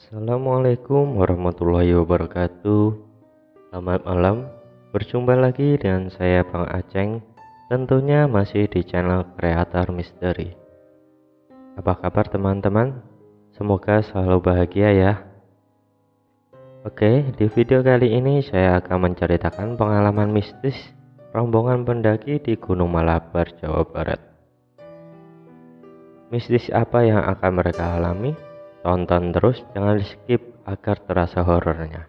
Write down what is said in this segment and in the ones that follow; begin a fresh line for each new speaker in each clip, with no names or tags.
Assalamualaikum warahmatullahi wabarakatuh. Selamat malam, berjumpa lagi dengan saya Bang Aceng. Tentunya masih di channel Kreator Misteri. Apa kabar teman-teman? Semoga selalu bahagia ya. Oke, di video kali ini saya akan menceritakan pengalaman mistis rombongan pendaki di Gunung Malabar, Jawa Barat. Mistis apa yang akan mereka alami? Tonton terus, jangan di skip agar terasa horornya.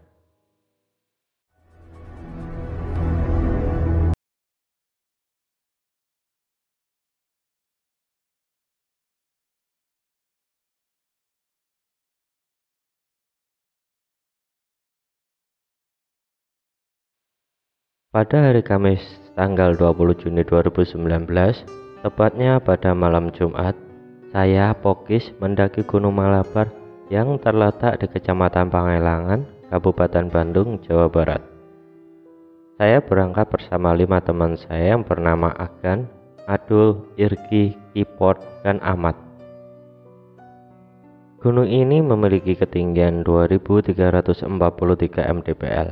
Pada hari Kamis tanggal 20 Juni 2019, tepatnya pada malam Jumat, saya Pokis mendaki Gunung Malabar yang terletak di Kecamatan Pangelangan, Kabupaten Bandung, Jawa Barat. Saya berangkat bersama 5 teman saya yang bernama Agan, Adul, Irgi, Kipot, dan Ahmad. Gunung ini memiliki ketinggian 2343 mdpl.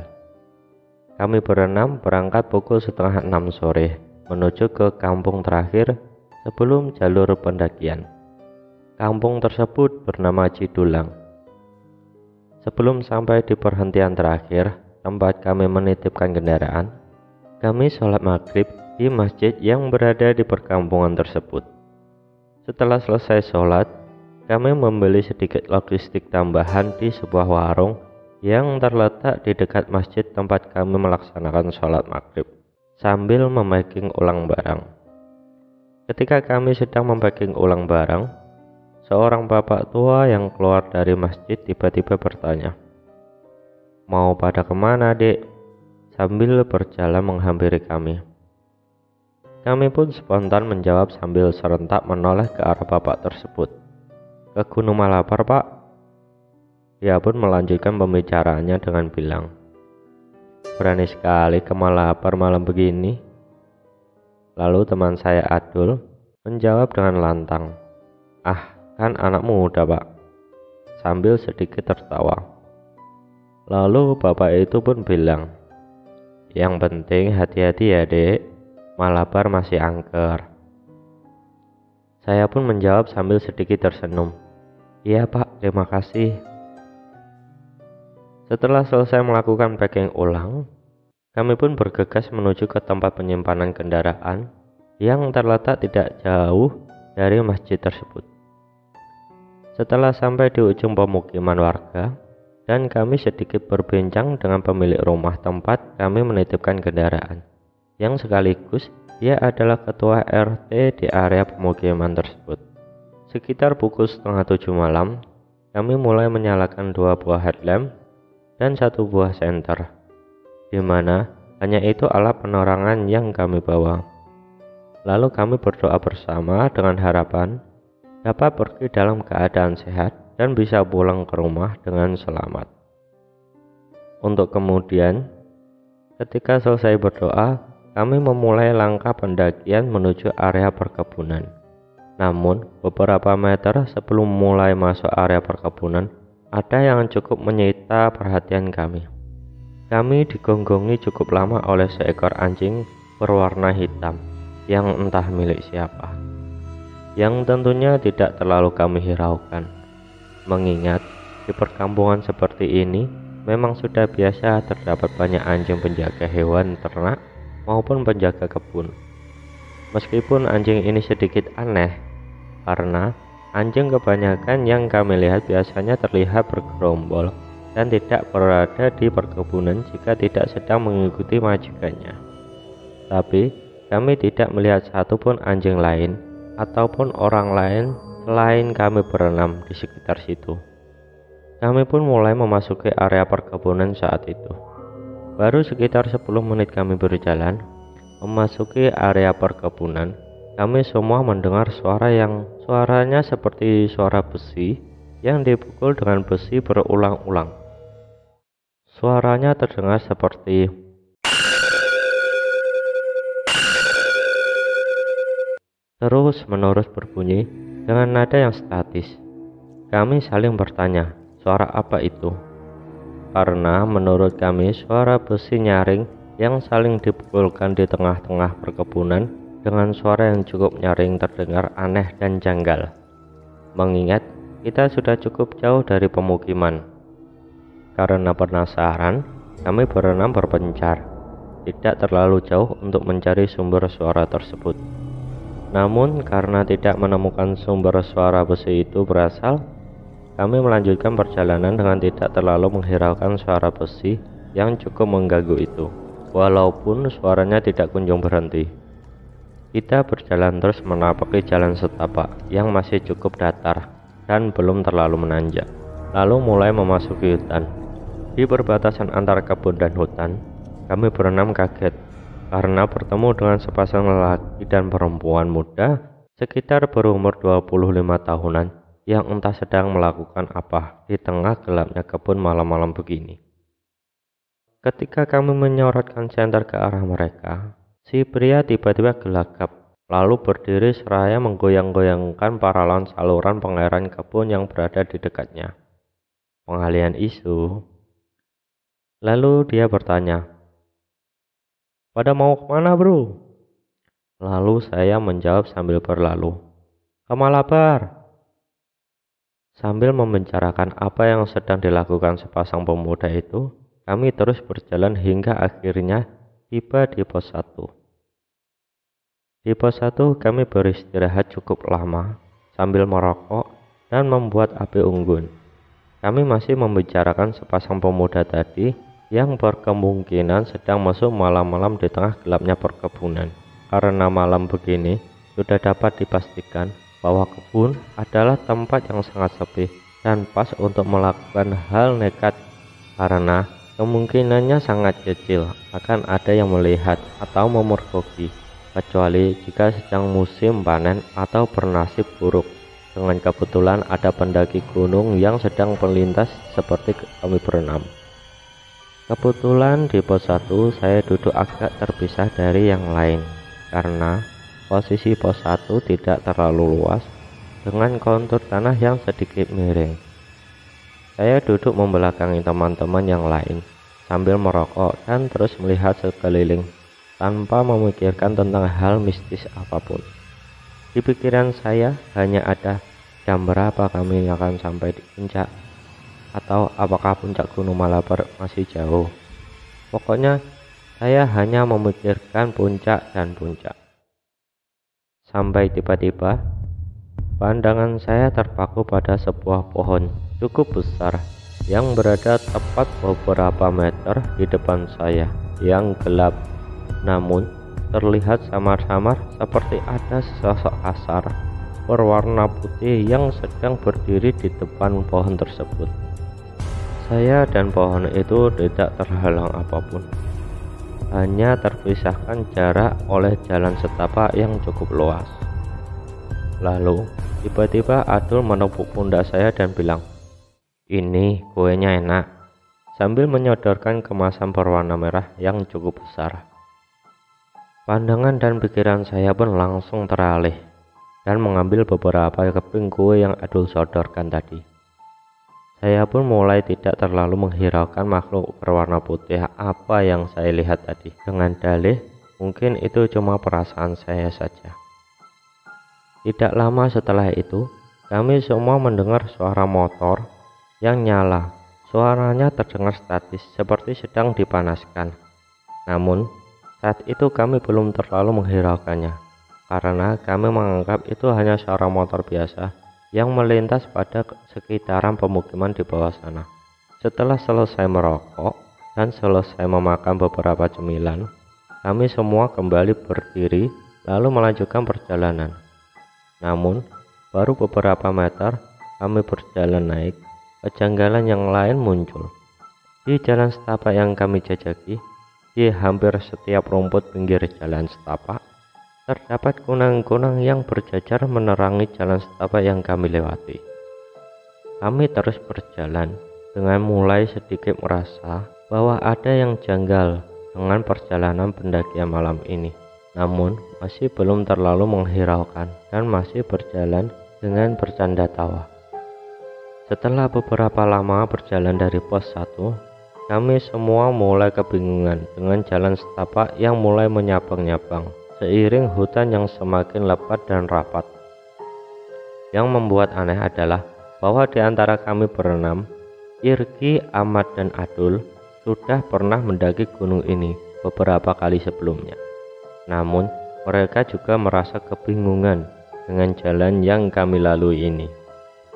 Kami berenam berangkat pukul setengah 6 sore menuju ke kampung terakhir sebelum jalur pendakian. Kampung tersebut bernama Cidulang. Sebelum sampai di perhentian terakhir tempat kami menitipkan kendaraan, kami sholat maghrib di masjid yang berada di perkampungan tersebut. Setelah selesai sholat, kami membeli sedikit logistik tambahan di sebuah warung yang terletak di dekat masjid tempat kami melaksanakan sholat maghrib sambil memacking ulang barang. Ketika kami sedang memacking ulang barang, seorang bapak tua yang keluar dari masjid tiba-tiba bertanya, "Mau pada kemana, Dek?" sambil berjalan menghampiri kami. Kami pun spontan menjawab sambil serentak menoleh ke arah bapak tersebut. "Ke Gunung Malabar, Pak." Dia pun melanjutkan pembicaraannya dengan bilang, "Berani sekali ke Malabar malam begini." Lalu teman saya Adul menjawab dengan lantang, "Ah, kan anak muda, Pak," sambil sedikit tertawa. Lalu bapak itu pun bilang, "Yang penting hati-hati ya, Dek, Malabar masih angker." Saya pun menjawab sambil sedikit tersenyum, "Iya, Pak, terima kasih." Setelah selesai melakukan packing ulang, kami pun bergegas menuju ke tempat penyimpanan kendaraan yang terletak tidak jauh dari masjid tersebut. Setelah sampai di ujung pemukiman warga dan kami sedikit berbincang dengan pemilik rumah tempat kami menitipkan kendaraan, yang sekaligus dia adalah ketua RT di area pemukiman tersebut. Sekitar pukul setengah 7 malam, kami mulai menyalakan 2 buah headlamp dan 1 buah senter, di mana hanya itu alat penerangan yang kami bawa. Lalu kami berdoa bersama dengan harapan dapat pergi dalam keadaan sehat dan bisa pulang ke rumah dengan selamat. Untuk kemudian, ketika selesai berdoa, kami memulai langkah pendakian menuju area perkebunan. Namun, beberapa meter sebelum mulai masuk area perkebunan, ada yang cukup menyita perhatian kami. Kami digonggongi cukup lama oleh seekor anjing berwarna hitam yang entah milik siapa, yang tentunya tidak terlalu kami hiraukan, mengingat di perkampungan seperti ini memang sudah biasa terdapat banyak anjing penjaga hewan ternak maupun penjaga kebun. Meskipun anjing ini sedikit aneh, karena anjing kebanyakan yang kami lihat biasanya terlihat bergerombol dan tidak berada di perkebunan jika tidak sedang mengikuti majikannya. Tapi kami tidak melihat satupun anjing lain ataupun orang lain selain kami berenam di sekitar situ. Kami pun mulai memasuki area perkebunan saat itu. Baru sekitar 10 menit kami berjalan memasuki area perkebunan, kami semua mendengar suara yang suaranya seperti suara besi yang dipukul dengan besi berulang-ulang. Suaranya terdengar seperti terus-menerus berbunyi dengan nada yang statis. Kami saling bertanya, Suara apa itu? Karena menurut kami suara besi nyaring yang saling dipukulkan di tengah-tengah perkebunan dengan suara yang cukup nyaring terdengar aneh dan janggal. Mengingat kita sudah cukup jauh dari pemukiman. Karena penasaran, kami berenam berpencar, tidak terlalu jauh untuk mencari sumber suara tersebut. Namun karena tidak menemukan sumber suara besi itu berasal, kami melanjutkan perjalanan dengan tidak terlalu menghiraukan suara besi yang cukup mengganggu itu, walaupun suaranya tidak kunjung berhenti. Kita berjalan terus menapaki jalan setapak yang masih cukup datar dan belum terlalu menanjak, lalu mulai memasuki hutan. Di perbatasan antara kebun dan hutan, kami berenam kaget karena bertemu dengan sepasang lelaki dan perempuan muda sekitar berumur 25 tahunan yang entah sedang melakukan apa di tengah gelapnya kebun malam-malam begini. Ketika kami menyorotkan senter ke arah mereka, si pria tiba-tiba gelagap, lalu berdiri seraya menggoyang-goyangkan paralon saluran pengairan kebun yang berada di dekatnya. Pengalihan isu. Lalu dia bertanya, "Pada mau kemana, bro?" Lalu saya menjawab sambil berlalu, "Ke Malabar." Sambil membicarakan apa yang sedang dilakukan sepasang pemuda itu, kami terus berjalan hingga akhirnya tiba di pos 1. Di pos 1 kami beristirahat cukup lama sambil merokok dan membuat api unggun. Kami masih membicarakan sepasang pemuda tadi yang berkemungkinan sedang masuk malam-malam di tengah gelapnya perkebunan. Karena malam begini sudah dapat dipastikan bahwa kebun adalah tempat yang sangat sepi dan pas untuk melakukan hal nekat, karena kemungkinannya sangat kecil akan ada yang melihat atau memergoki, kecuali jika sedang musim panen atau bernasib buruk. Dengan kebetulan ada pendaki gunung yang sedang melintas seperti kami berenam. Kebetulan di pos 1 saya duduk agak terpisah dari yang lain karena posisi pos 1 tidak terlalu luas dengan kontur tanah yang sedikit miring. Saya duduk membelakangi teman-teman yang lain sambil merokok dan terus melihat sekeliling tanpa memikirkan tentang hal mistis apapun. Di pikiran saya hanya ada jam berapa kami akan sampai di puncak, atau apakah puncak Gunung Malabar masih jauh. Pokoknya saya hanya memikirkan puncak dan puncak. Sampai tiba-tiba pandangan saya terpaku pada sebuah pohon cukup besar yang berada tepat beberapa meter di depan saya, yang gelap namun terlihat samar-samar seperti ada sosok kasar berwarna putih yang sedang berdiri di depan pohon tersebut. Saya dan pohon itu tidak terhalang apapun, hanya terpisahkan jarak oleh jalan setapak yang cukup luas. Lalu tiba-tiba Adul menepuk pundak saya dan bilang, "Ini kuenya enak," sambil menyodorkan kemasan berwarna merah yang cukup besar. Pandangan dan pikiran saya pun langsung teralih dan mengambil beberapa keping kue yang Adul sodorkan tadi. Saya pun mulai tidak terlalu menghiraukan makhluk berwarna putih apa yang saya lihat tadi, dengan dalih mungkin itu cuma perasaan saya saja. Tidak lama setelah itu, kami semua mendengar suara motor yang nyala. Suaranya terdengar statis seperti sedang dipanaskan. Namun, saat itu kami belum terlalu menghiraukannya, karena kami menganggap itu hanya suara motor biasa yang melintas pada sekitaran pemukiman di bawah sana. Setelah selesai merokok dan selesai memakan beberapa cemilan, kami semua kembali berdiri lalu melanjutkan perjalanan. Namun, baru beberapa meter kami berjalan naik, kejanggalan yang lain muncul. Di jalan setapak yang kami jajaki, di hampir setiap rumput pinggir jalan setapak, terdapat kunang-kunang yang berjajar menerangi jalan setapak yang kami lewati. Kami terus berjalan dengan mulai sedikit merasa bahwa ada yang janggal dengan perjalanan pendakian malam ini, namun masih belum terlalu menghiraukan dan masih berjalan dengan bercanda tawa. Setelah beberapa lama berjalan dari pos 1, kami semua mulai kebingungan dengan jalan setapak yang mulai menyabang-nyabang seiring hutan yang semakin lebat dan rapat. Yang membuat aneh adalah bahwa di antara kami berenam, Irgi, Ahmad, dan Adul sudah pernah mendaki gunung ini beberapa kali sebelumnya. Namun, mereka juga merasa kebingungan dengan jalan yang kami lalui ini.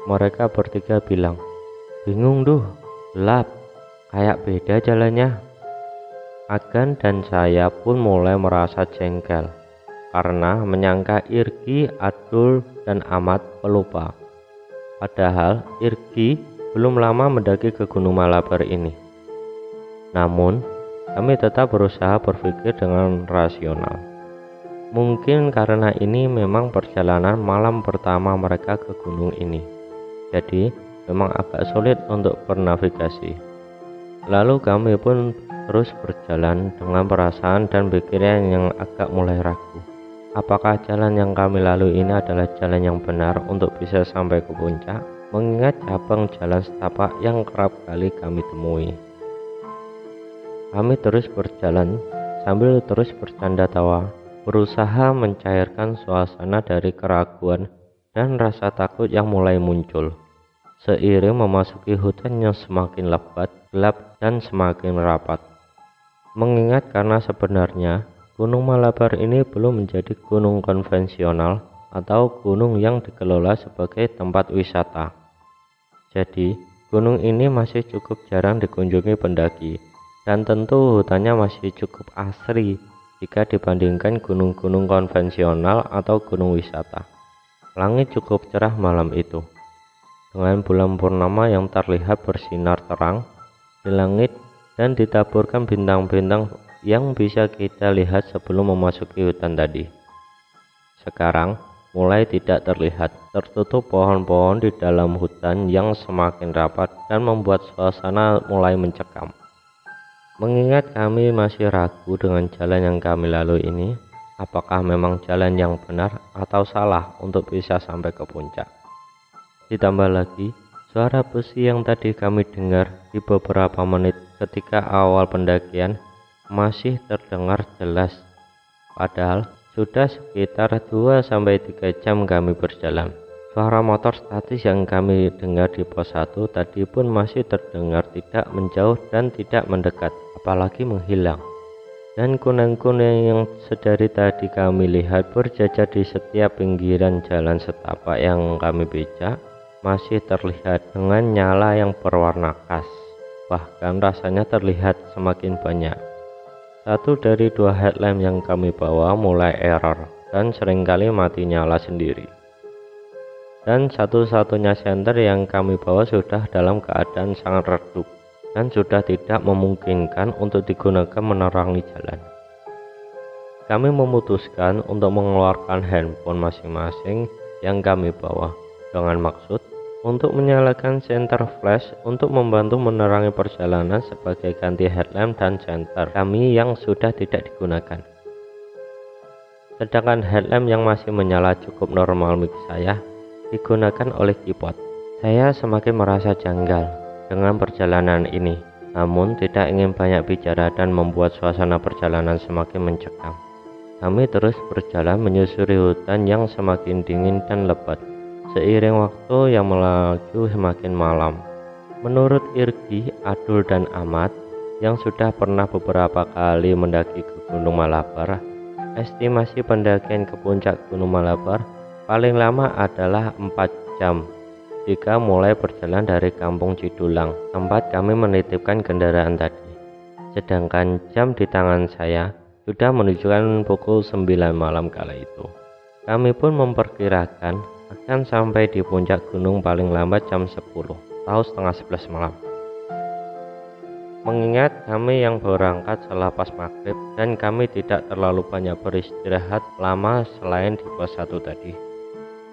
Mereka bertiga bilang, "Bingung duh, gelap, kayak beda jalannya." Agan dan saya pun mulai merasa jengkel karena menyangka Irgi, Adul, dan Ahmad pelupa. Padahal Irgi belum lama mendaki ke Gunung Malabar ini. Namun, kami tetap berusaha berpikir dengan rasional. Mungkin karena ini memang perjalanan malam pertama mereka ke gunung ini. Jadi memang agak sulit untuk bernavigasi. Lalu kami pun terus berjalan dengan perasaan dan pikiran yang agak mulai ragu. Apakah jalan yang kami lalui ini adalah jalan yang benar untuk bisa sampai ke puncak, mengingat cabang jalan setapak yang kerap kali kami temui. Kami terus berjalan sambil terus bercanda tawa, berusaha mencairkan suasana dari keraguan dan rasa takut yang mulai muncul seiring memasuki hutan yang semakin lebat, gelap, dan semakin rapat. Mengingat karena sebenarnya Gunung Malabar ini belum menjadi gunung konvensional atau gunung yang dikelola sebagai tempat wisata. Jadi, gunung ini masih cukup jarang dikunjungi pendaki, dan tentu hutannya masih cukup asri jika dibandingkan gunung-gunung konvensional atau gunung wisata. Langit cukup cerah malam itu, dengan bulan purnama yang terlihat bersinar terang di langit dan ditaburkan bintang-bintang yang bisa kita lihat sebelum memasuki hutan tadi. Sekarang mulai tidak terlihat, tertutup pohon-pohon di dalam hutan yang semakin rapat dan membuat suasana mulai mencekam. Mengingat kami masih ragu dengan jalan yang kami lalui ini, apakah memang jalan yang benar atau salah untuk bisa sampai ke puncak. Ditambah lagi, suara besi yang tadi kami dengar di beberapa menit ketika awal pendakian masih terdengar jelas. Padahal sudah sekitar 2-3 jam kami berjalan. Suara motor statis yang kami dengar di pos 1 tadi pun masih terdengar tidak menjauh dan tidak mendekat, apalagi menghilang. Dan kuning-kuning yang sedari tadi kami lihat berjajar di setiap pinggiran jalan setapak yang kami pijak masih terlihat dengan nyala yang berwarna khas. Bahkan rasanya terlihat semakin banyak. 1 dari 2 headlamp yang kami bawa mulai error dan seringkali mati nyala sendiri. Dan satu-satunya senter yang kami bawa sudah dalam keadaan sangat redup dan sudah tidak memungkinkan untuk digunakan menerangi jalan. Kami memutuskan untuk mengeluarkan handphone masing-masing yang kami bawa dengan maksud untuk menyalakan senter flash untuk membantu menerangi perjalanan sebagai ganti headlamp dan senter kami yang sudah tidak digunakan. Sedangkan headlamp yang masih menyala cukup normal milik saya digunakan oleh kipot. Saya semakin merasa janggal dengan perjalanan ini, namun tidak ingin banyak bicara dan membuat suasana perjalanan semakin mencekam. Kami terus berjalan menyusuri hutan yang semakin dingin dan lebat seiring waktu yang melaju semakin malam. Menurut Irgi, Adul, dan Ahmad yang sudah pernah beberapa kali mendaki ke Gunung Malabar, estimasi pendakian ke puncak Gunung Malabar paling lama adalah 4 jam jika mulai berjalan dari Kampung Cidulang, tempat kami menitipkan kendaraan tadi. Sedangkan jam di tangan saya sudah menunjukkan pukul 9 malam kala itu. Kami pun memperkirakan akan sampai di puncak gunung paling lambat jam 10 atau setengah 11 malam. Mengingat kami yang berangkat selepas maghrib dan kami tidak terlalu banyak beristirahat lama selain di pos 1 tadi.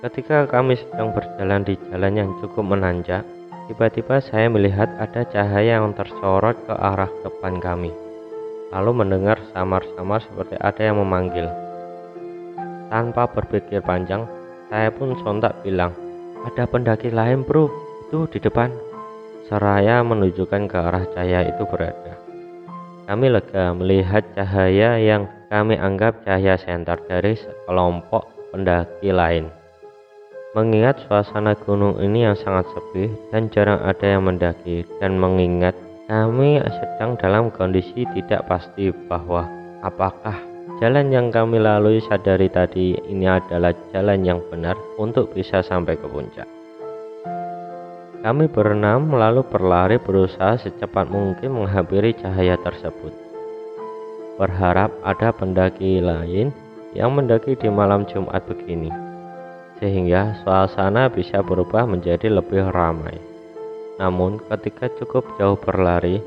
Ketika kami sedang berjalan di jalan yang cukup menanjak, tiba-tiba saya melihat ada cahaya yang tersorot ke arah depan kami. Lalu mendengar samar-samar seperti ada yang memanggil. Tanpa berpikir panjang, saya pun sontak bilang, "Ada pendaki lain bro, Itu di depan, seraya menunjukkan ke arah cahaya itu berada. Kami lega melihat cahaya yang kami anggap cahaya senter dari sekelompok pendaki lain. Mengingat suasana gunung ini yang sangat sepi dan jarang ada yang mendaki, dan mengingat kami sedang dalam kondisi tidak pasti bahwa apakah jalan yang kami lalui sadari tadi ini adalah jalan yang benar untuk bisa sampai ke puncak. Kami berenam lalu berlari berusaha secepat mungkin menghampiri cahaya tersebut, berharap ada pendaki lain yang mendaki di malam Jumat begini, sehingga suasana bisa berubah menjadi lebih ramai. Namun ketika cukup jauh berlari,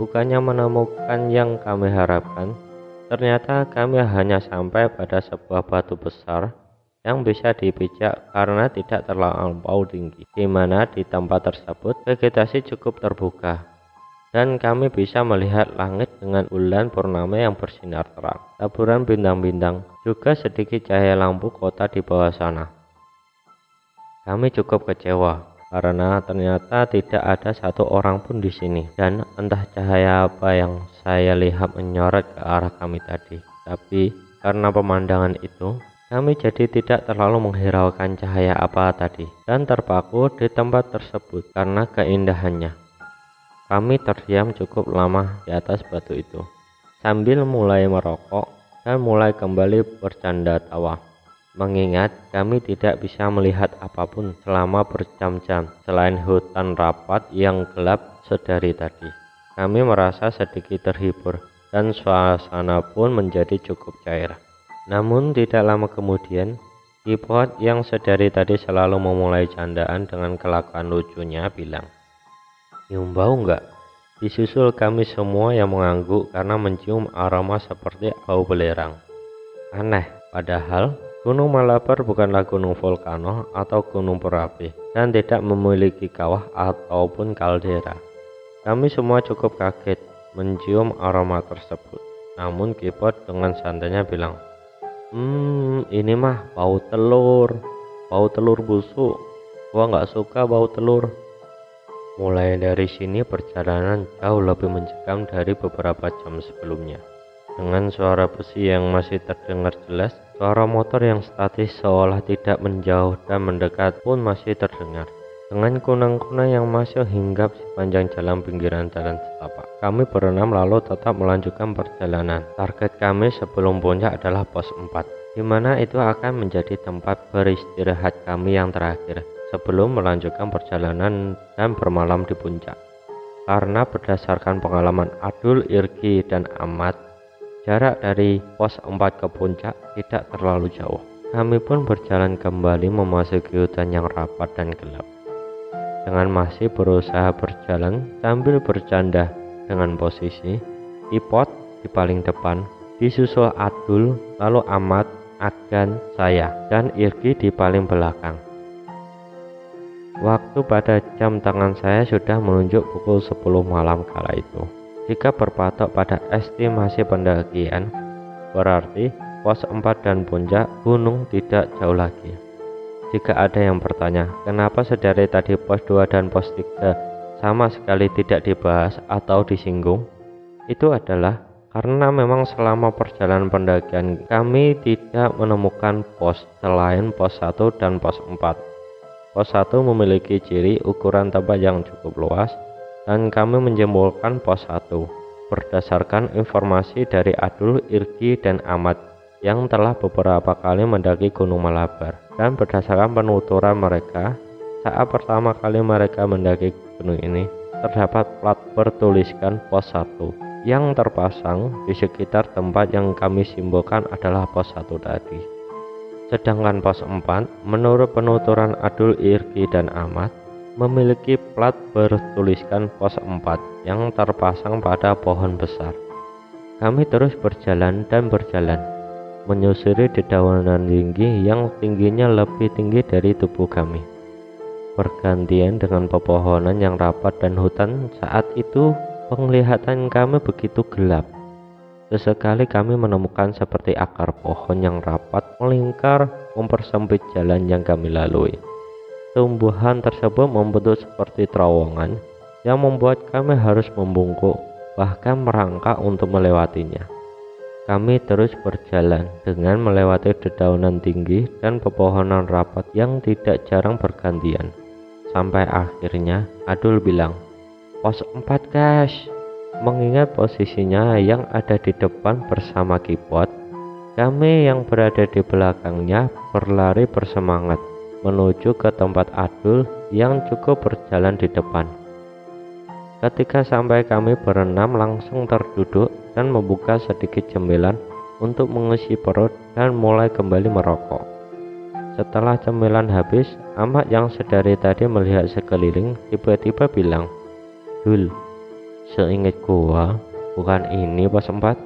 bukannya menemukan yang kami harapkan, ternyata kami hanya sampai pada sebuah batu besar yang bisa dipijak karena tidak terlampau tinggi, di mana di tempat tersebut vegetasi cukup terbuka, dan kami bisa melihat langit dengan bulan purnama yang bersinar terang, taburan bintang-bintang, juga sedikit cahaya lampu kota di bawah sana. Kami cukup kecewa karena ternyata tidak ada satu orang pun di sini, dan entah cahaya apa yang saya lihat menyorot ke arah kami tadi. Tapi karena pemandangan itu, kami jadi tidak terlalu menghiraukan cahaya apa tadi dan terpaku di tempat tersebut karena keindahannya. Kami terdiam cukup lama di atas batu itu sambil mulai merokok dan mulai kembali bercanda tawa, mengingat kami tidak bisa melihat apapun selama berjam-jam selain hutan rapat yang gelap sedari tadi. Kami merasa sedikit terhibur dan suasana pun menjadi cukup cair. Namun tidak lama kemudian, Kipot yang sedari tadi selalu memulai candaan dengan kelakuan lucunya bilang, "Nyium bau nggak?" Disusul kami semua yang mengangguk karena mencium aroma seperti bau belerang. Aneh, padahal Gunung Malabar bukanlah gunung volcano atau gunung berapi dan tidak memiliki kawah ataupun kaldera. Kami semua cukup kaget mencium aroma tersebut. Namun Kipot dengan santainya bilang, ini mah bau telur busuk. Gua nggak suka bau telur." Mulai dari sini perjalanan jauh lebih mencekam dari beberapa jam sebelumnya. Dengan suara besi yang masih terdengar jelas, suara motor yang statis seolah tidak menjauh dan mendekat pun masih terdengar. Dengan kunang-kunang yang masih hinggap sepanjang jalan pinggiran jalan setapak, kami berenam lalu tetap melanjutkan perjalanan. Target kami sebelum puncak adalah pos 4, di mana itu akan menjadi tempat beristirahat kami yang terakhir sebelum melanjutkan perjalanan dan bermalam di puncak. Karena berdasarkan pengalaman Adul, Irgi, dan Ahmad, jarak dari pos 4 ke puncak tidak terlalu jauh. Kami pun berjalan kembali memasuki hutan yang rapat dan gelap. Dengan masih berusaha berjalan sambil bercanda dengan posisi Kipot di paling depan, disusul Adul, lalu Ahmad, Agan, saya, dan Irgi di paling belakang. Waktu pada jam tangan saya sudah menunjuk pukul 10 malam kala itu. Jika berpatok pada estimasi pendakian, berarti pos 4 dan puncak gunung tidak jauh lagi. Jika ada yang bertanya, kenapa sedari tadi pos 2 dan pos 3 sama sekali tidak dibahas atau disinggung? Itu adalah karena memang selama perjalanan pendakian kami tidak menemukan pos selain pos 1 dan pos 4. Pos 1 memiliki ciri ukuran tempat yang cukup luas, dan kami menyimpulkan pos 1 berdasarkan informasi dari Adul, Irgi, dan Ahmad yang telah beberapa kali mendaki Gunung Malabar, dan berdasarkan penuturan mereka saat pertama kali mereka mendaki gunung ini, terdapat plat bertuliskan pos 1 yang terpasang di sekitar tempat yang kami simpulkan adalah pos 1 tadi. Sedangkan pos 4 menurut penuturan Adul, Irgi, dan Ahmad memiliki plat bertuliskan pos 4 yang terpasang pada pohon besar. Kami terus berjalan dan berjalan, menyusuri dedaunan tinggi yang tingginya lebih tinggi dari tubuh kami, bergantian dengan pepohonan yang rapat dan hutan. Saat itu penglihatan kami begitu gelap. Sesekali kami menemukan seperti akar pohon yang rapat melingkar mempersempit jalan yang kami lalui. tumbuhan tersebut membentuk seperti terowongan yang membuat kami harus membungkuk, bahkan merangkak untuk melewatinya. Kami terus berjalan dengan melewati dedaunan tinggi dan pepohonan rapat yang tidak jarang bergantian. Sampai akhirnya Adul bilang, "Pos 4 guys." Mengingat posisinya yang ada di depan bersama Kipot, kami yang berada di belakangnya berlari bersemangat menuju ke tempat Adul yang cukup berjalan di depan. Ketika sampai, kami berenam langsung terduduk dan membuka sedikit cemilan untuk mengisi perut dan mulai kembali merokok. Setelah cemilan habis, Ahmad yang sedari tadi melihat sekeliling tiba-tiba bilang, "Dul, seingat gua bukan ini pos 4."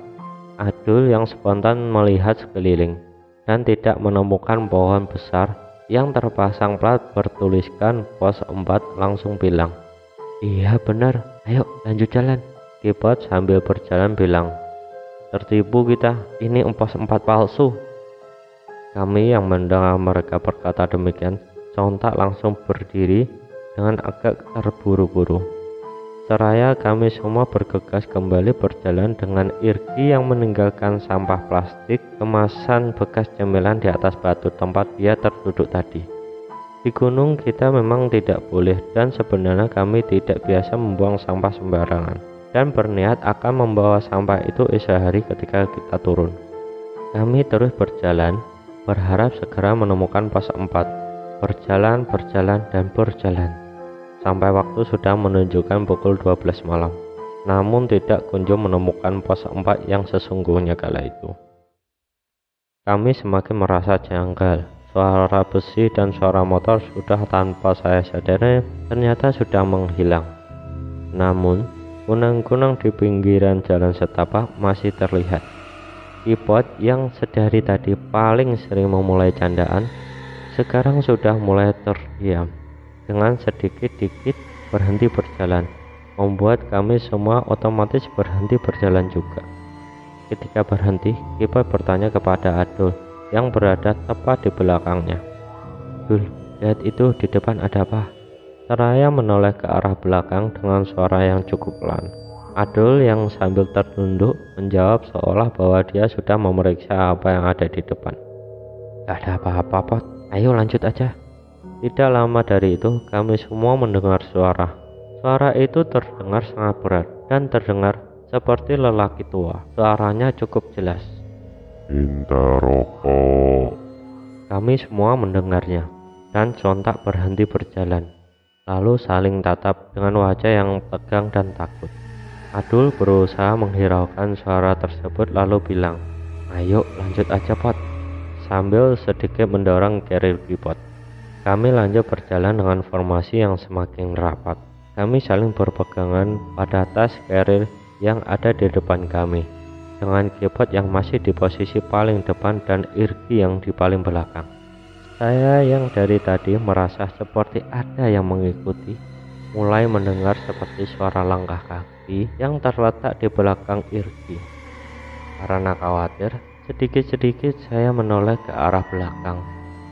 Adul yang spontan melihat sekeliling dan tidak menemukan pohon besar yang terpasang plat bertuliskan pos 4 langsung bilang, "Iya benar, ayo lanjut jalan." Kipot sambil berjalan bilang, "Tertipu kita, ini pos 4 palsu." Kami yang mendengar mereka berkata demikian sontak langsung berdiri dengan agak terburu-buru. Seraya kami semua bergegas kembali berjalan dengan Irgi yang meninggalkan sampah plastik kemasan bekas cemilan di atas batu tempat dia terduduk tadi. Di gunung kita memang tidak boleh, dan sebenarnya kami tidak biasa membuang sampah sembarangan dan berniat akan membawa sampah itu esok hari ketika kita turun. Kami terus berjalan berharap segera menemukan pos 4. Berjalan, dan berjalan sampai waktu sudah menunjukkan pukul 12 malam, namun tidak kunjung menemukan pos 4 yang sesungguhnya kala itu. Kami semakin merasa janggal. Suara besi dan suara motor sudah tanpa saya sadari ternyata sudah menghilang. Namun kunang-kunang di pinggiran jalan setapak masih terlihat. Kipot yang sedari tadi paling sering memulai candaan sekarang sudah mulai terdiam. Dengan sedikit-dikit berhenti berjalan, membuat kami semua otomatis berhenti berjalan juga. Ketika berhenti, Kipot bertanya kepada Adul yang berada tepat di belakangnya, "Dul, lihat itu di depan ada apa?" Seraya menoleh ke arah belakang dengan suara yang cukup pelan. Adul yang sambil tertunduk menjawab seolah bahwa dia sudah memeriksa apa yang ada di depan. "Gak ada apa-apa, Pot. Ayo lanjut aja." Tidak lama dari itu kami semua mendengar suara. Suara itu terdengar sangat berat dan terdengar seperti lelaki tua. Suaranya cukup jelas.
"Minta rokok."
Kami semua mendengarnya dan sontak berhenti berjalan, lalu saling tatap dengan wajah yang tegang dan takut. Adul berusaha menghiraukan suara tersebut lalu bilang, "Ayo lanjut aja, Pot," sambil sedikit mendorong keril Kipot. Kami lanjut berjalan dengan formasi yang semakin rapat. Kami saling berpegangan pada tas keril yang ada di depan kami, dengan Kipot yang masih di posisi paling depan dan Irgi yang di paling belakang. Saya yang dari tadi merasa seperti ada yang mengikuti, mulai mendengar seperti suara langkah kaki yang terletak di belakang Irgi. Karena khawatir, sedikit-sedikit saya menoleh ke arah belakang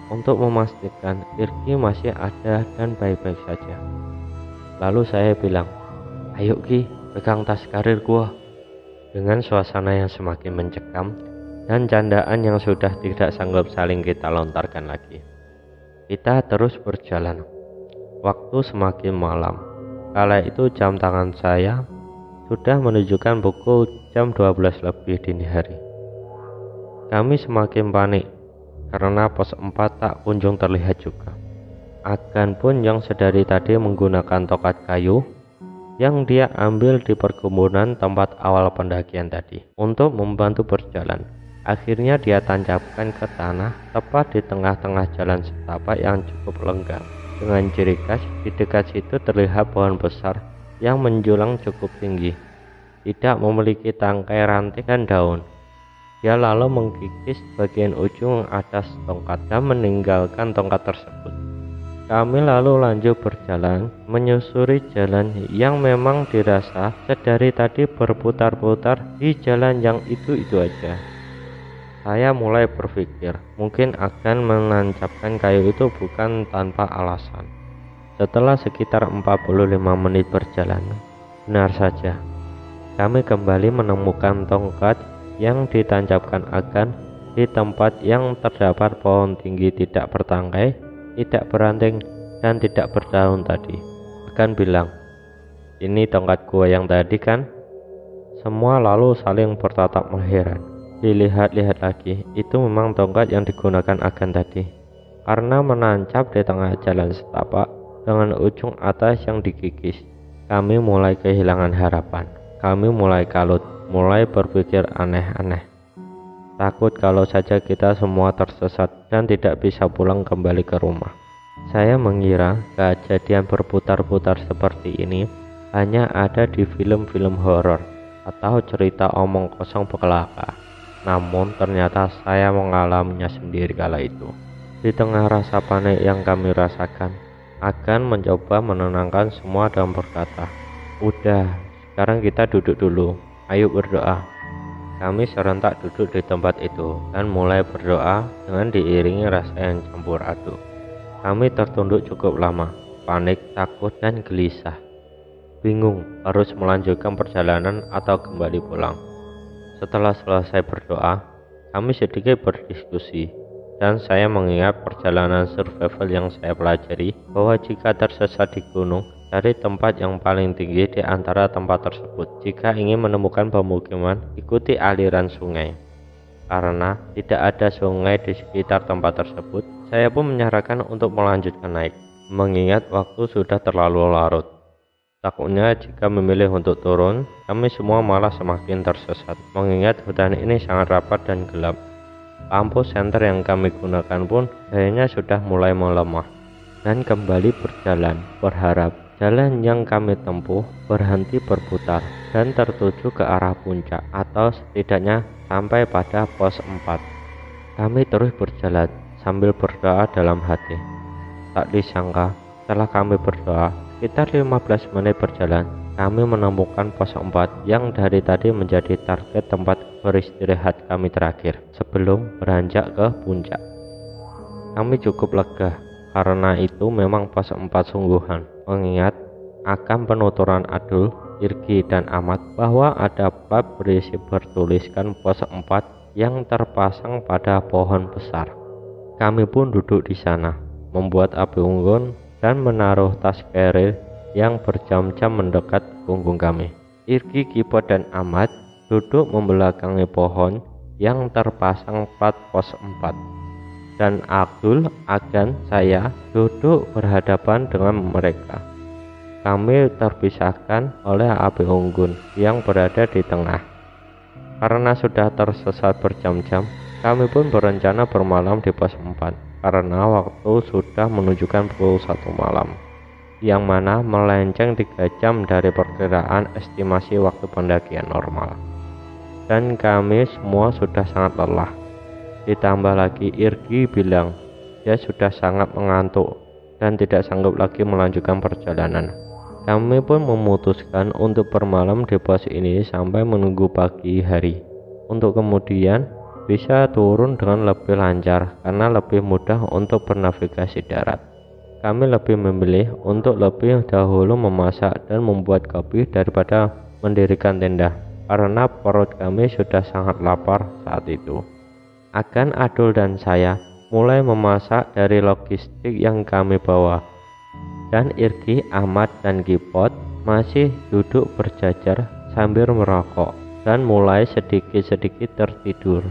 untuk memastikan Irgi masih ada dan baik-baik saja. Lalu saya bilang, "Ayo Ki, pegang tas karir gua." Dengan suasana yang semakin mencekam dan candaan yang sudah tidak sanggup saling kita lontarkan lagi, kita terus berjalan. Waktu semakin malam. Kala itu jam tangan saya sudah menunjukkan pukul jam 12 lebih dini hari. Kami semakin panik karena pos 4 tak kunjung terlihat juga. Agan pun yang sedari tadi menggunakan tokat kayu yang dia ambil di perkebunan tempat awal pendakian tadi untuk membantu berjalan. Akhirnya dia tancapkan ke tanah tepat di tengah-tengah jalan setapak yang cukup lenggang. Dengan ciri khas, di dekat situ terlihat pohon besar yang menjulang cukup tinggi, tidak memiliki tangkai ranting dan daun. Dia lalu mengkikis bagian ujung atas tongkat dan meninggalkan tongkat tersebut. Kami lalu lanjut berjalan menyusuri jalan yang memang dirasa sedari tadi berputar-putar di jalan yang itu aja. Saya mulai berpikir, mungkin akan menancapkan kayu itu bukan tanpa alasan. Setelah sekitar 45 menit berjalan, benar saja, kami kembali menemukan tongkat yang ditancapkan Agan di tempat yang terdapat pohon tinggi tidak bertangkai, tidak beranting, dan tidak berdaun tadi. Agan bilang, "Ini tongkat gua yang tadi kan?" Semua lalu saling bertatap mengheran. Dilihat-lihat lagi, itu memang tongkat yang digunakan Agan tadi. Karena menancap di tengah jalan setapak dengan ujung atas yang dikikis, kami mulai kehilangan harapan. Kami mulai kalut, mulai berpikir aneh-aneh. Takut kalau saja kita semua tersesat dan tidak bisa pulang kembali ke rumah. Saya mengira kejadian berputar-putar seperti ini hanya ada di film-film horor atau cerita omong kosong belaka. Namun ternyata saya mengalaminya sendiri kala itu. Di tengah rasa panik yang kami rasakan, Agan mencoba menenangkan semua dan berkata, "Udah, sekarang kita duduk dulu, ayo berdoa." Kami serentak duduk di tempat itu dan mulai berdoa dengan diiringi rasa yang campur aduk. Kami tertunduk cukup lama, panik, takut, dan gelisah. Bingung harus melanjutkan perjalanan atau kembali pulang. Setelah selesai berdoa, kami sedikit berdiskusi, dan saya mengingat perjalanan survival yang saya pelajari bahwa jika tersesat di gunung, cari tempat yang paling tinggi di antara tempat tersebut. Jika ingin menemukan pemukiman, ikuti aliran sungai. Karena tidak ada sungai di sekitar tempat tersebut, saya pun menyarankan untuk melanjutkan naik, mengingat waktu sudah terlalu larut. Takutnya jika memilih untuk turun, kami semua malah semakin tersesat, mengingat hutan ini sangat rapat dan gelap. Lampu senter yang kami gunakan pun kayaknya sudah mulai melemah. Dan kembali berjalan, berharap jalan yang kami tempuh berhenti berputar dan tertuju ke arah puncak, atau setidaknya sampai pada pos 4. Kami terus berjalan sambil berdoa dalam hati. Tak disangka, setelah kami berdoa, sekitar 15 menit berjalan, kami menemukan pos 4 yang dari tadi menjadi target tempat beristirahat kami terakhir sebelum beranjak ke puncak. Kami cukup lega karena itu memang pos 4 sungguhan, mengingat akan penuturan Adul, Irgi, dan Ahmad bahwa ada plat berisi bertuliskan pos 4 yang terpasang pada pohon besar. Kami pun duduk di sana, membuat api unggun dan menaruh tas keril yang berjam-jam mendekat punggung kami. Irgi, Kipot, dan Ahmad duduk membelakangi pohon yang terpasang plat pos 4. Dan Abdul, Agan, saya duduk berhadapan dengan mereka. Kami terpisahkan oleh api unggun yang berada di tengah. Karena sudah tersesat berjam-jam, kami pun berencana bermalam di pos 4. Karena waktu sudah menunjukkan pukul 1 malam, yang mana melenceng 3 jam dari perkiraan estimasi waktu pendakian normal. Dan kami semua sudah sangat lelah. Ditambah lagi Irgi bilang dia sudah sangat mengantuk dan tidak sanggup lagi melanjutkan perjalanan. Kami pun memutuskan untuk bermalam di pos ini sampai menunggu pagi hari, untuk kemudian bisa turun dengan lebih lancar karena lebih mudah untuk bernavigasi darat. Kami lebih memilih untuk lebih dahulu memasak dan membuat kopi daripada mendirikan tenda, karena perut kami sudah sangat lapar saat itu. Agan, Adul, dan saya mulai memasak dari logistik yang kami bawa, dan Irgi, Ahmad, dan Kipot masih duduk berjajar sambil merokok dan mulai sedikit-sedikit tertidur.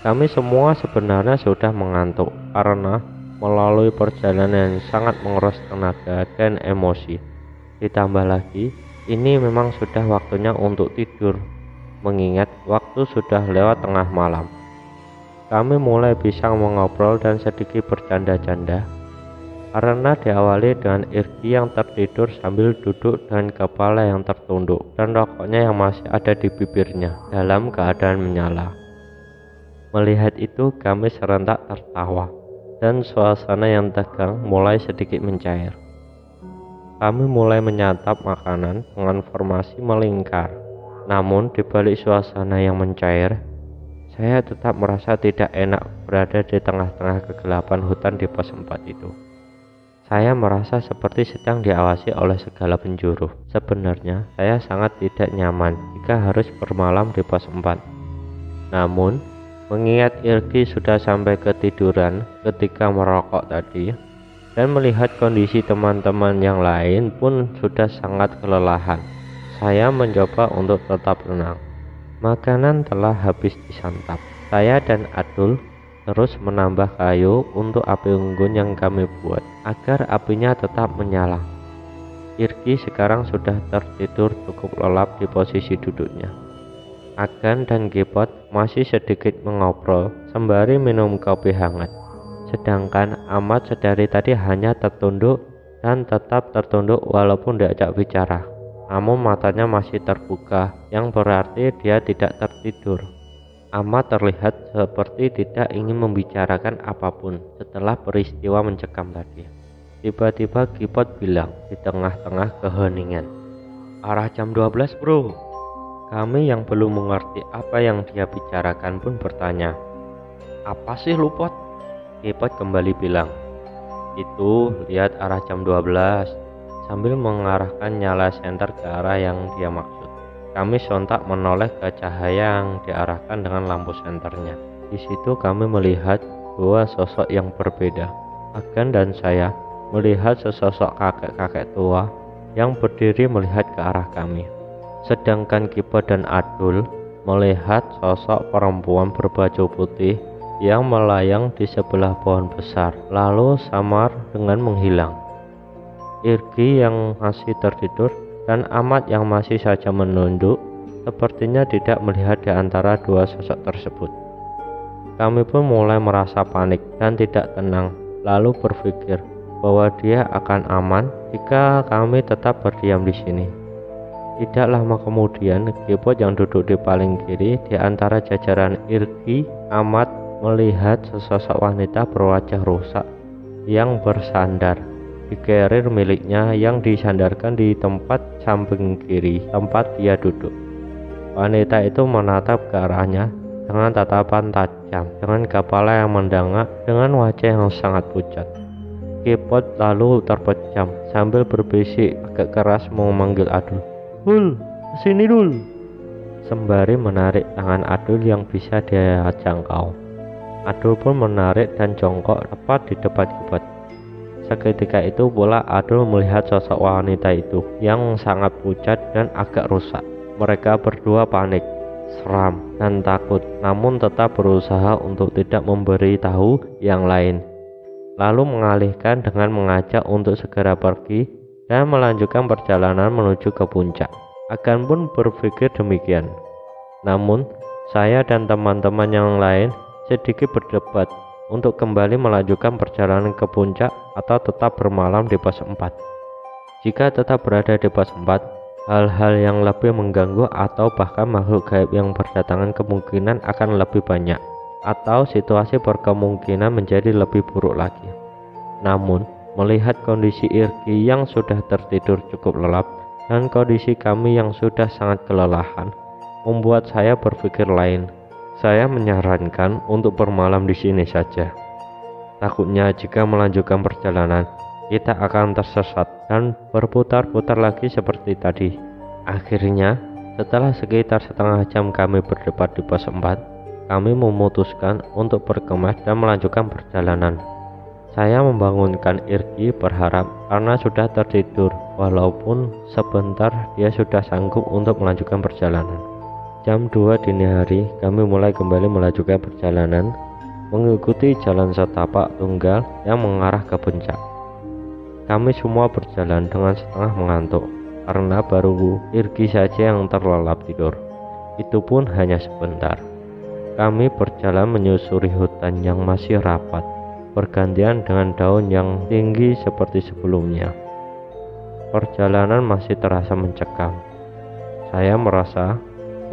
Kami semua sebenarnya sudah mengantuk karena melalui perjalanan yang sangat menguras tenaga dan emosi. Ditambah lagi, ini memang sudah waktunya untuk tidur, mengingat waktu sudah lewat tengah malam. Kami mulai bisa mengobrol dan sedikit bercanda-canda, karena diawali dengan Irgi yang tertidur sambil duduk dengan kepala yang tertunduk dan rokoknya yang masih ada di bibirnya dalam keadaan menyala. Melihat itu, kami serentak tertawa dan suasana yang tegang mulai sedikit mencair. Kami mulai menyantap makanan dengan formasi melingkar. Namun di balik suasana yang mencair, Saya tetap merasa tidak enak berada di tengah-tengah kegelapan hutan di pos 4 itu. Saya merasa seperti sedang diawasi oleh segala penjuru. Sebenarnya saya sangat tidak nyaman jika harus bermalam di pos 4. Namun, mengingat Irgi sudah sampai ketiduran ketika merokok tadi, dan melihat kondisi teman-teman yang lain pun sudah sangat kelelahan, saya mencoba untuk tetap tenang. Makanan telah habis disantap. Saya dan Adul terus menambah kayu untuk api unggun yang kami buat agar apinya tetap menyala. Irgi sekarang sudah tertidur cukup lelap di posisi duduknya. Agan dan Gipot masih sedikit mengobrol sembari minum kopi hangat. Sedangkan Ahmad sedari tadi hanya tertunduk dan tetap tertunduk walaupun diajak bicara. Namun matanya masih terbuka, yang berarti dia tidak tertidur. Ahmad terlihat seperti tidak ingin membicarakan apapun setelah peristiwa mencekam tadi. Tiba-tiba Gipot bilang di tengah-tengah keheningan, "Arah jam 12 bro." Kami yang belum mengerti apa yang dia bicarakan pun bertanya, "Apa sih lu Pot?" Gipot kembali bilang, "Itu lihat arah jam 12. Sambil mengarahkan nyala senter ke arah yang dia maksud. Kami sontak menoleh ke cahaya yang diarahkan dengan lampu senternya. Di situ kami melihat dua sosok yang berbeda. Agan dan saya melihat sesosok kakek-kakek tua yang berdiri melihat ke arah kami. Sedangkan Gipot dan Adul melihat sosok perempuan berbaju putih yang melayang di sebelah pohon besar, lalu samar dengan menghilang. Irgi yang masih tertidur dan Ahmad yang masih saja menunduk sepertinya tidak melihat di antara dua sosok tersebut. Kami pun mulai merasa panik dan tidak tenang, lalu berpikir bahwa dia akan aman jika kami tetap berdiam di sini. Tidak lama kemudian, Gipot yang duduk di paling kiri di antara jajaran Irgi, Ahmad melihat sesosok wanita berwajah rusak yang bersandar di carrier miliknya yang disandarkan di tempat samping kiri tempat dia duduk. Wanita itu menatap ke arahnya dengan tatapan tajam, dengan kepala yang mendangak, dengan wajah yang sangat pucat. Gipot lalu terpejam sambil berbisik agak keras memanggil Adul, "Dul, kesini Dul," sembari menarik tangan Adul yang bisa dia jangkau. Adul pun menarik dan jongkok tepat di depan Gipot. Seketika itu pula Adul melihat sosok wanita itu yang sangat pucat dan agak rusak. Mereka berdua panik, seram, dan takut, namun tetap berusaha untuk tidak memberi tahu yang lain. Lalu mengalihkan dengan mengajak untuk segera pergi dan melanjutkan perjalanan menuju ke puncak. Agan pun berpikir demikian. Namun, saya dan teman-teman yang lain sedikit berdebat untuk kembali melanjutkan perjalanan ke puncak atau tetap bermalam di pos 4. Jika tetap berada di pos 4, hal-hal yang lebih mengganggu atau bahkan makhluk gaib yang berdatangan kemungkinan akan lebih banyak, atau situasi berkemungkinan menjadi lebih buruk lagi. Namun, melihat kondisi Irgi yang sudah tertidur cukup lelap dan kondisi kami yang sudah sangat kelelahan, membuat saya berpikir lain. Saya menyarankan untuk bermalam di sini saja. Takutnya jika melanjutkan perjalanan, kita akan tersesat dan berputar-putar lagi seperti tadi. Akhirnya, setelah sekitar setengah jam kami berdebat di pos 4, kami memutuskan untuk berkemas dan melanjutkan perjalanan. Saya membangunkan Irgi berharap karena sudah tertidur, walaupun sebentar dia sudah sanggup untuk melanjutkan perjalanan. Jam 2 dini hari, kami mulai kembali melanjutkan perjalanan mengikuti jalan setapak tunggal yang mengarah ke puncak. Kami semua berjalan dengan setengah mengantuk karena baru Irgi saja yang terlelap tidur. Itu pun hanya sebentar. Kami berjalan menyusuri hutan yang masih rapat, bergantian dengan daun yang tinggi seperti sebelumnya. Perjalanan masih terasa mencekam. Saya merasa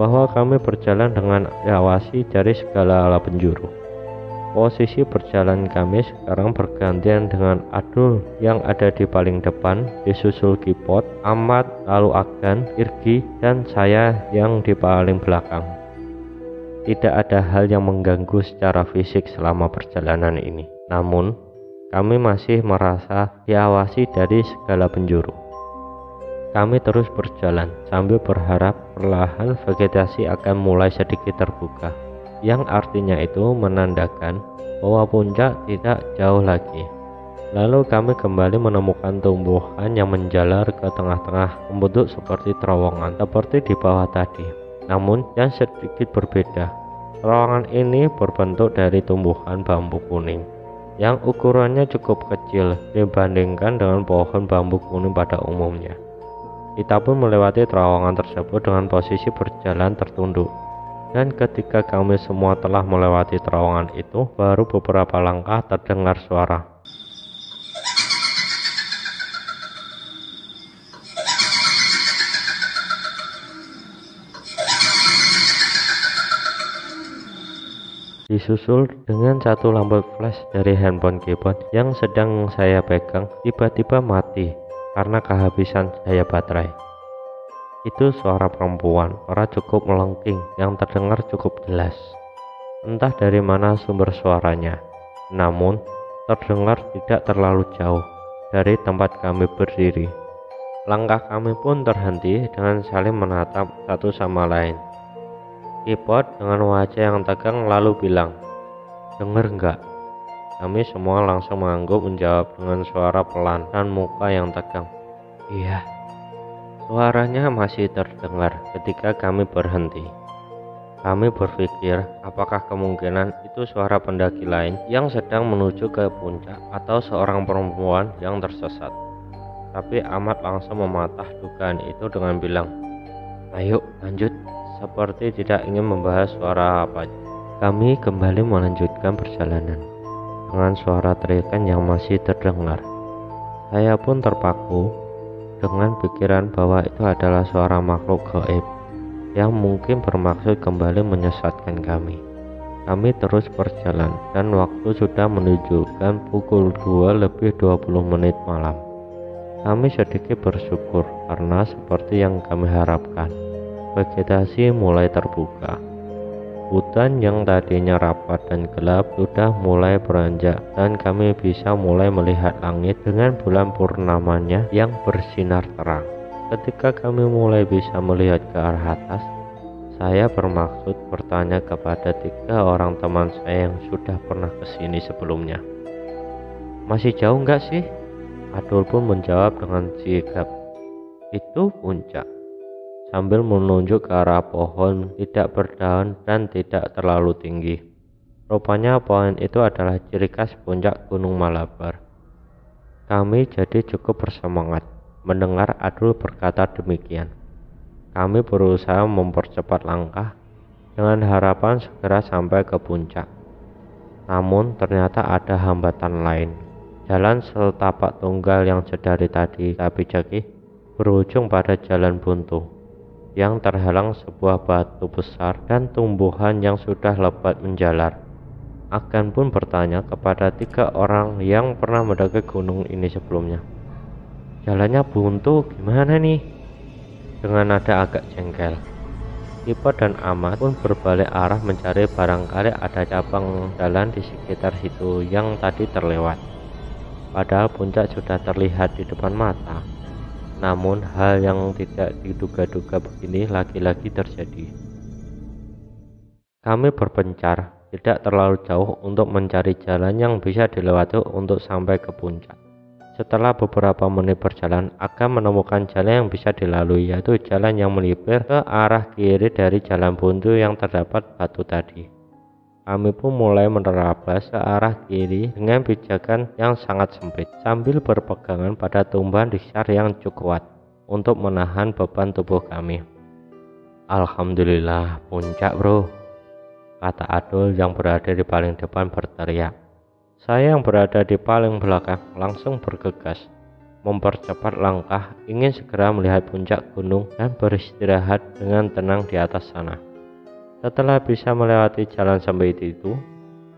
bahwa kami berjalan dengan diawasi dari segala arah penjuru. Posisi berjalan kami sekarang bergantian dengan Adul yang ada di paling depan, disusul Gipot, Ahmad, lalu Agan, Irgi, dan saya yang di paling belakang. tidak ada hal yang mengganggu secara fisik selama perjalanan ini. Namun, kami masih merasa diawasi dari segala penjuru. Kami terus berjalan sambil berharap perlahan vegetasi akan mulai sedikit terbuka, yang artinya itu menandakan bahwa puncak tidak jauh lagi. Lalu kami kembali menemukan tumbuhan yang menjalar ke tengah-tengah, membentuk seperti terowongan seperti di bawah tadi, namun yang sedikit berbeda. Terowongan ini berbentuk dari tumbuhan bambu kuning yang ukurannya cukup kecil dibandingkan dengan pohon bambu kuning pada umumnya. Kita pun melewati terowongan tersebut dengan posisi berjalan tertunduk. Dan ketika kami semua telah melewati terowongan itu, baru beberapa langkah terdengar suara. Disusul dengan satu lampu flash dari handphone keyboard yang sedang saya pegang tiba-tiba mati karena kehabisan daya baterai. Itu suara perempuan, suara cukup melengking yang terdengar cukup jelas. Entah dari mana sumber suaranya, namun terdengar tidak terlalu jauh dari tempat kami berdiri. Langkah kami pun terhenti dengan saling menatap satu sama lain. Keyboard dengan wajah yang tegang lalu bilang, "Dengar enggak?" Kami semua langsung mengangguk menjawab dengan suara pelan dan muka yang tegang. "Iya." Suaranya masih terdengar ketika kami berhenti. Kami berpikir apakah kemungkinan itu suara pendaki lain yang sedang menuju ke puncak atau seorang perempuan yang tersesat. Tapi Ahmad langsung mematah dugaan itu dengan bilang, "Ayo lanjut," seperti tidak ingin membahas suara apa. Kami kembali melanjutkan perjalanan dengan suara teriakan yang masih terdengar. Saya pun terpaku dengan pikiran bahwa itu adalah suara makhluk gaib yang mungkin bermaksud kembali menyesatkan kami. Kami terus berjalan dan waktu sudah menunjukkan pukul 2:20 malam. Kami sedikit bersyukur karena seperti yang kami harapkan, vegetasi mulai terbuka. Hutan yang tadinya rapat dan gelap sudah mulai beranjak dan kami bisa mulai melihat langit dengan bulan purnamanya yang bersinar terang. Ketika kami mulai bisa melihat ke arah atas, saya bermaksud bertanya kepada 3 orang teman saya yang sudah pernah kesini sebelumnya. "Masih jauh nggak sih?" Adul pun menjawab dengan sigap, "Itu puncak," sambil menunjuk ke arah pohon tidak berdaun dan tidak terlalu tinggi. Rupanya pohon itu adalah ciri khas puncak Gunung Malabar. Kami jadi cukup bersemangat mendengar Adul berkata demikian. Kami berusaha mempercepat langkah dengan harapan segera sampai ke puncak. Namun ternyata ada hambatan lain. Jalan setapak tunggal yang sedari tadi saya pijaki berujung pada jalan buntu yang terhalang sebuah batu besar dan tumbuhan yang sudah lebat menjalar. Agan pun bertanya kepada 3 orang yang pernah mendaki gunung ini sebelumnya, "Jalannya buntu, gimana nih?" Dengan nada agak jengkel. Kipo dan Ahmad pun berbalik arah mencari barangkali ada cabang jalan di sekitar situ yang tadi terlewat. Padahal puncak sudah terlihat di depan mata. Namun hal yang tidak diduga-duga begini lagi-lagi terjadi. Kami berpencar tidak terlalu jauh untuk mencari jalan yang bisa dilewati untuk sampai ke puncak. Setelah beberapa menit berjalan, akan menemukan jalan yang bisa dilalui, yaitu jalan yang melipir ke arah kiri dari jalan buntu yang terdapat batu tadi. Kami pun mulai menerabas ke arah kiri dengan pijakan yang sangat sempit, sambil berpegangan pada tumbuhan liar yang cukup kuat untuk menahan beban tubuh kami. "Alhamdulillah, puncak bro," kata Adul yang berada di paling depan berteriak. Saya yang berada di paling belakang langsung bergegas, mempercepat langkah, ingin segera melihat puncak gunung dan beristirahat dengan tenang di atas sana. Setelah bisa melewati jalan sempit itu,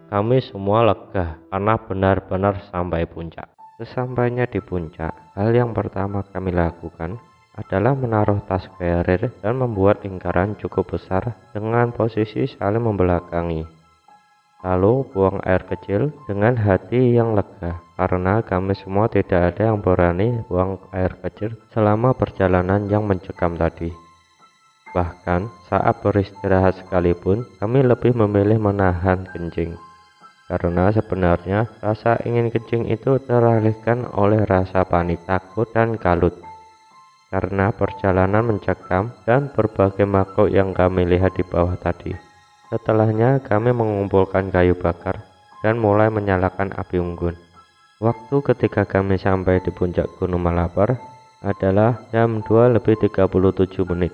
kami semua lega karena benar-benar sampai puncak. Sesampainya di puncak, hal yang pertama kami lakukan adalah menaruh tas carrier dan membuat lingkaran cukup besar dengan posisi saling membelakangi. Lalu buang air kecil dengan hati yang lega, karena kami semua tidak ada yang berani buang air kecil selama perjalanan yang mencekam tadi. Bahkan saat beristirahat sekalipun, kami lebih memilih menahan kencing. Karena sebenarnya rasa ingin kencing itu teralihkan oleh rasa panik, takut, dan kalut. Karena perjalanan mencekam dan berbagai makhluk yang kami lihat di bawah tadi. Setelahnya kami mengumpulkan kayu bakar dan mulai menyalakan api unggun. Waktu ketika kami sampai di puncak Gunung Malabar adalah jam 2:37,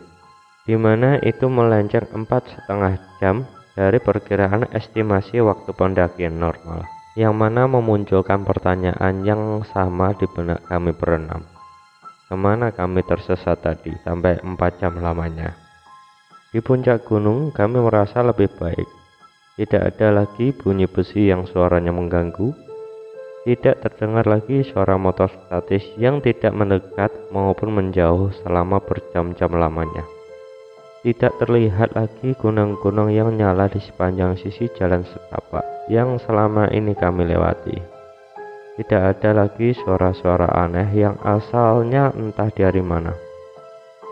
di mana itu melenceng 4,5 jam dari perkiraan estimasi waktu pendakian normal, yang mana memunculkan pertanyaan yang sama di benak kami berenam. Kemana kami tersesat tadi sampai 4 jam lamanya? Di puncak gunung kami merasa lebih baik. Tidak ada lagi bunyi besi yang suaranya mengganggu. Tidak terdengar lagi suara motor statis yang tidak mendekat maupun menjauh selama berjam-jam lamanya. Tidak terlihat lagi gunung-gunung yang nyala di sepanjang sisi jalan setapak yang selama ini kami lewati. Tidak ada lagi suara-suara aneh yang asalnya entah dari mana.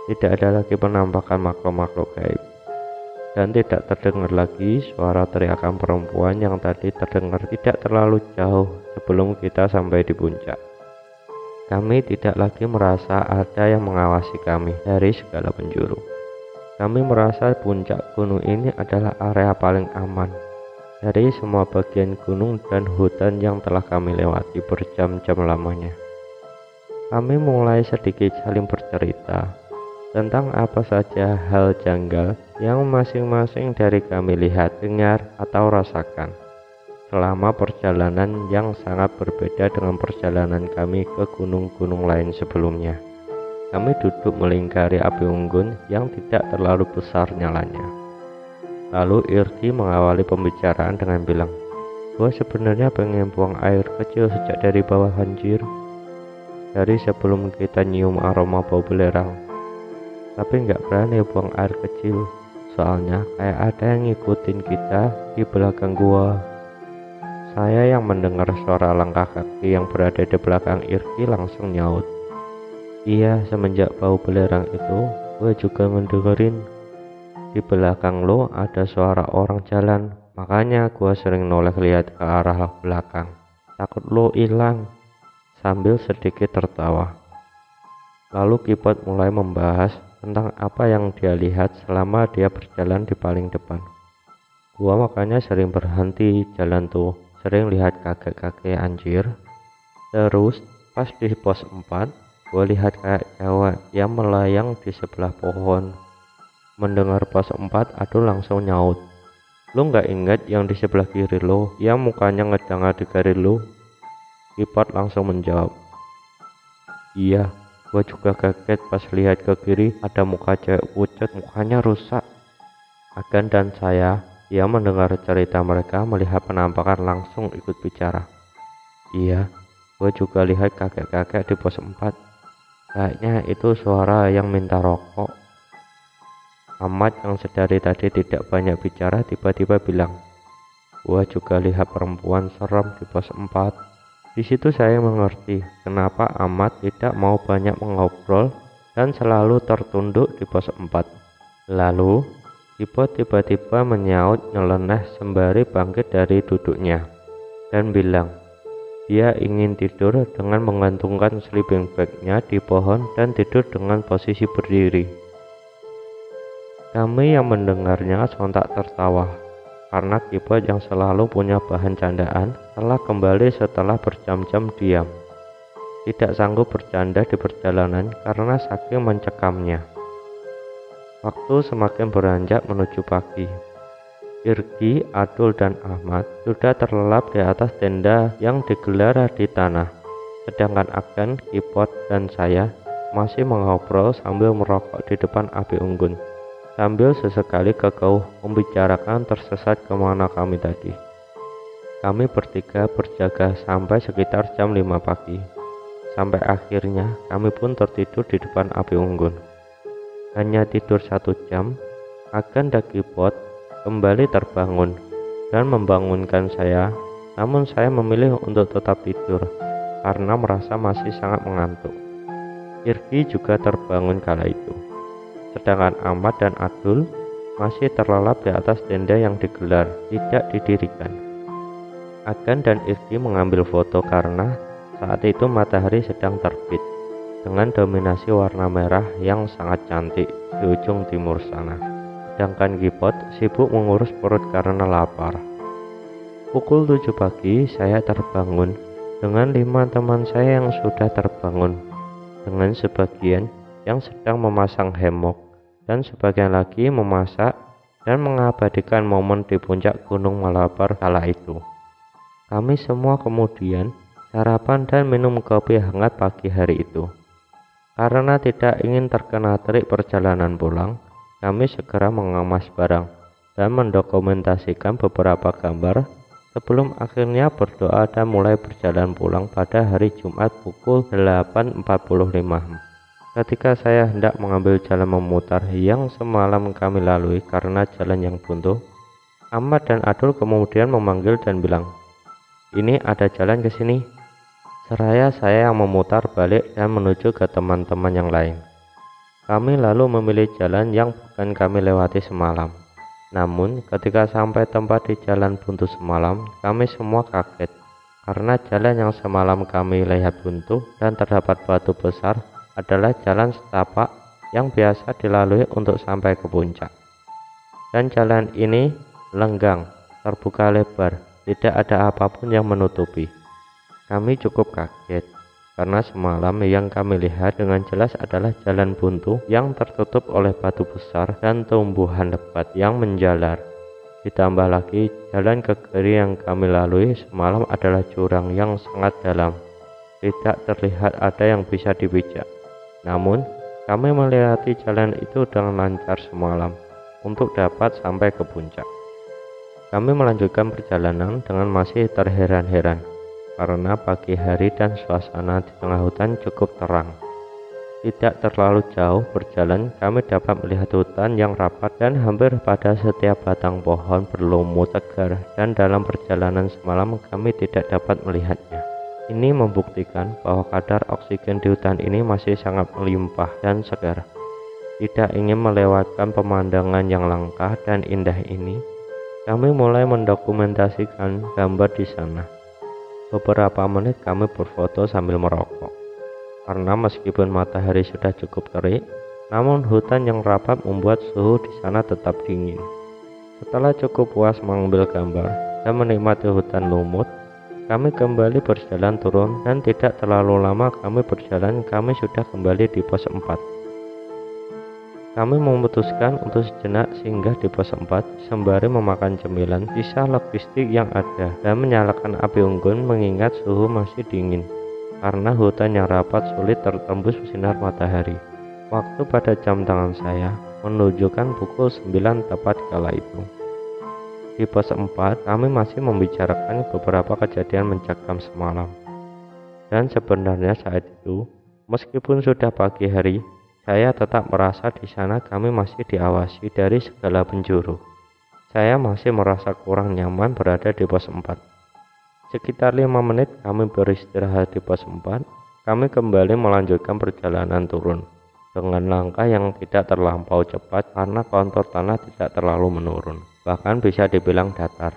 Tidak ada lagi penampakan makhluk-makhluk gaib. Dan tidak terdengar lagi suara teriakan perempuan yang tadi terdengar tidak terlalu jauh sebelum kita sampai di puncak. Kami tidak lagi merasa ada yang mengawasi kami dari segala penjuru. Kami merasa puncak gunung ini adalah area paling aman dari semua bagian gunung dan hutan yang telah kami lewati berjam-jam lamanya. Kami mulai sedikit saling bercerita tentang apa saja hal janggal yang masing-masing dari kami lihat, dengar, atau rasakan selama perjalanan yang sangat berbeda dengan perjalanan kami ke gunung-gunung lain sebelumnya. Kami duduk melingkari api unggun yang tidak terlalu besar nyalanya. Lalu Irgi mengawali pembicaraan dengan bilang, "Gua sebenarnya pengen buang air kecil sejak dari bawah anjir. Dari sebelum kita nyium aroma bau belerang. Tapi nggak berani buang air kecil, soalnya kayak ada yang ngikutin kita di belakang gua." Saya yang mendengar suara langkah kaki yang berada di belakang Irgi langsung nyaut, "Iya, semenjak bau belerang itu, gua juga ngedengerin. Di belakang lo ada suara orang jalan, makanya gua sering noleh lihat ke arah belakang. Takut lo hilang," sambil sedikit tertawa. Lalu Kipot mulai membahas tentang apa yang dia lihat selama dia berjalan di paling depan. Gua makanya sering berhenti jalan tuh, sering lihat kakek-kakek anjir. Terus pas di pos 4, gua lihat kayak cewek yang melayang di sebelah pohon. Mendengar pos 4, Adul langsung nyaut, "Lo nggak ingat yang di sebelah kiri lo, yang mukanya ngedangar di kiri lo?" Kipot langsung menjawab, "Iya, gua juga kaget pas lihat ke kiri ada muka cewek pucat, mukanya rusak." Agan dan saya yang mendengar cerita mereka melihat penampakan langsung ikut bicara. "Iya, gua juga lihat kakek-kakek di pos 4. Kayaknya itu suara yang minta rokok." Ahmad yang sedari tadi tidak banyak bicara tiba-tiba bilang, "Gua juga lihat perempuan serem di pos 4. Di situ saya mengerti kenapa Ahmad tidak mau banyak mengobrol dan selalu tertunduk di pos 4. Lalu, Kipot tiba-tiba menyaut nyeleneh sembari bangkit dari duduknya dan bilang, dia ingin tidur dengan menggantungkan sleeping bag-nya di pohon dan tidur dengan posisi berdiri. Kami yang mendengarnya sontak tertawa, karena Kipot yang selalu punya bahan candaan telah kembali setelah berjam-jam diam. Tidak sanggup bercanda di perjalanan karena saking mencekamnya. Waktu semakin beranjak menuju pagi. Irgi, Adul, dan Ahmad sudah terlelap di atas tenda yang digelar di tanah. Sedangkan Agan, Kipot, dan saya masih mengobrol sambil merokok di depan api unggun. Sambil sesekali kekeuh membicarakan tersesat kemana kami tadi. Kami bertiga berjaga sampai sekitar jam 5 pagi. sampai akhirnya kami pun tertidur di depan api unggun. Hanya tidur 1 jam, agan Dagipot kembali terbangun dan membangunkan saya, namun saya memilih untuk tetap tidur karena merasa masih sangat mengantuk. Irgi juga terbangun kala itu, sedangkan Ahmad dan Adul masih terlelap di atas tenda yang digelar, tidak didirikan. Agan dan Irgi mengambil foto karena saat itu matahari sedang terbit dengan dominasi warna merah yang sangat cantik di ujung timur sana. Sedangkan Gipot sibuk mengurus perut karena lapar. Pukul 7 pagi saya terbangun dengan 5 teman saya yang sudah terbangun, dengan sebagian yang sedang memasang hemok dan sebagian lagi memasak dan mengabadikan momen di puncak Gunung Malabar kala itu. Kami semua kemudian sarapan dan minum kopi hangat pagi hari itu. Karena tidak ingin terkena terik perjalanan pulang, kami segera mengemas barang dan mendokumentasikan beberapa gambar sebelum akhirnya berdoa dan mulai berjalan pulang pada hari Jumat pukul 8.45. Ketika saya hendak mengambil jalan memutar yang semalam kami lalui karena jalan yang buntu, Ahmad dan Adul kemudian memanggil dan bilang, "Ini ada jalan ke sini." Seraya saya yang memutar balik dan menuju ke teman-teman yang lain. Kami lalu memilih jalan yang bukan kami lewati semalam. Namun ketika sampai tempat di jalan buntu semalam, kami semua kaget karena jalan yang semalam kami lihat buntu dan terdapat batu besar adalah jalan setapak yang biasa dilalui untuk sampai ke puncak. Dan jalan ini lenggang, terbuka lebar, tidak ada apapun yang menutupi. Kami cukup kaget karena semalam yang kami lihat dengan jelas adalah jalan buntu yang tertutup oleh batu besar dan tumbuhan lebat yang menjalar. Ditambah lagi jalan ke kiri yang kami lalui semalam adalah jurang yang sangat dalam, tidak terlihat ada yang bisa dipijak. Namun, kami melewati jalan itu dengan lancar semalam untuk dapat sampai ke puncak. Kami melanjutkan perjalanan dengan masih terheran-heran karena pagi hari dan suasana di tengah hutan cukup terang. Tidak terlalu jauh berjalan, kami dapat melihat hutan yang rapat dan hampir pada setiap batang pohon berlumut segar, dan dalam perjalanan semalam kami tidak dapat melihatnya. Ini membuktikan bahwa kadar oksigen di hutan ini masih sangat melimpah dan segar. Tidak ingin melewatkan pemandangan yang langka dan indah ini, kami mulai mendokumentasikan gambar di sana. Beberapa menit kami berfoto sambil merokok. Karena meskipun matahari sudah cukup terik, namun hutan yang rapat membuat suhu di sana tetap dingin. Setelah cukup puas mengambil gambar dan menikmati hutan lumut, kami kembali berjalan turun dan tidak terlalu lama kami berjalan, kami sudah kembali di pos 4. Kami memutuskan untuk sejenak singgah di pos 4 sembari memakan cemilan sisa logistik yang ada dan menyalakan api unggun mengingat suhu masih dingin karena hutan yang rapat sulit tertembus sinar matahari. Waktu pada jam tangan saya menunjukkan pukul 9 tepat kala itu. Di pos 4 kami masih membicarakan beberapa kejadian mencekam semalam. Dan sebenarnya saat itu, meskipun sudah pagi hari, saya tetap merasa di sana kami masih diawasi dari segala penjuru. Saya masih merasa kurang nyaman berada di pos 4. Sekitar 5 menit kami beristirahat di pos 4, kami kembali melanjutkan perjalanan turun dengan langkah yang tidak terlampau cepat karena kontur tanah tidak terlalu menurun, bahkan bisa dibilang datar.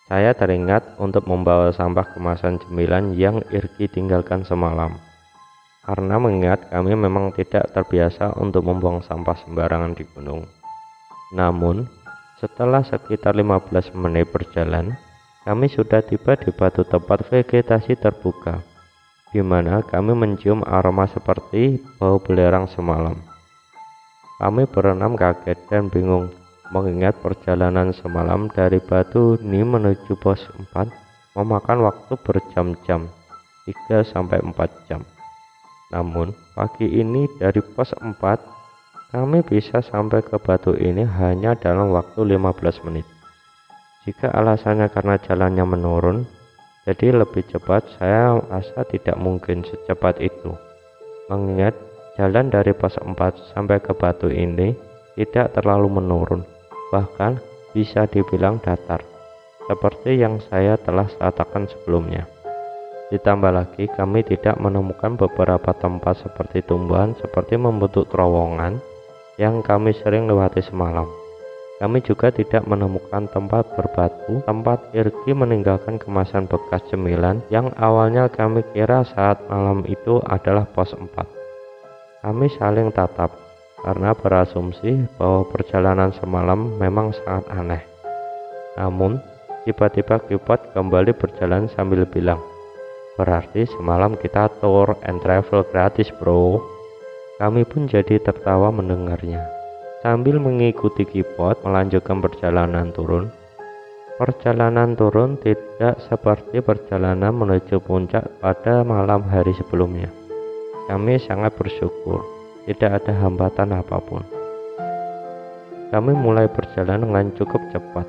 Saya teringat untuk membawa sampah kemasan cemilan yang Irgi tinggalkan semalam, karena mengingat kami memang tidak terbiasa untuk membuang sampah sembarangan di gunung. Namun, setelah sekitar 15 menit berjalan, kami sudah tiba di batu tempat vegetasi terbuka, di mana kami mencium aroma seperti bau belerang semalam. Kami berenam kaget dan bingung, mengingat perjalanan semalam dari Batu ini menuju pos 4 memakan waktu berjam-jam, 3-4 jam. Namun, pagi ini dari pos 4, kami bisa sampai ke batu ini hanya dalam waktu 15 menit. Jika alasannya karena jalannya menurun, Jadi lebih cepat saya rasa tidak mungkin secepat itu. Mengingat jalan dari pos 4 sampai ke Batu ini tidak terlalu menurun, bahkan bisa dibilang datar, seperti yang saya telah katakan sebelumnya. Ditambah lagi kami tidak menemukan beberapa tempat seperti tumbuhan seperti membentuk terowongan yang kami sering lewati semalam. Kami juga tidak menemukan tempat berbatu, tempat Irgi meninggalkan kemasan bekas cemilan yang awalnya kami kira saat malam itu adalah pos 4. Kami saling tatap karena berasumsi bahwa perjalanan semalam memang sangat aneh. Namun, tiba-tiba Kipot kembali berjalan sambil bilang, "Berarti semalam kita tour and travel gratis, bro." Kami pun jadi tertawa mendengarnya. Sambil mengikuti Kipot melanjutkan perjalanan turun. Perjalanan turun tidak seperti perjalanan menuju puncak pada malam hari sebelumnya. Kami sangat bersyukur, tidak ada hambatan apapun. Kami mulai berjalan dengan cukup cepat,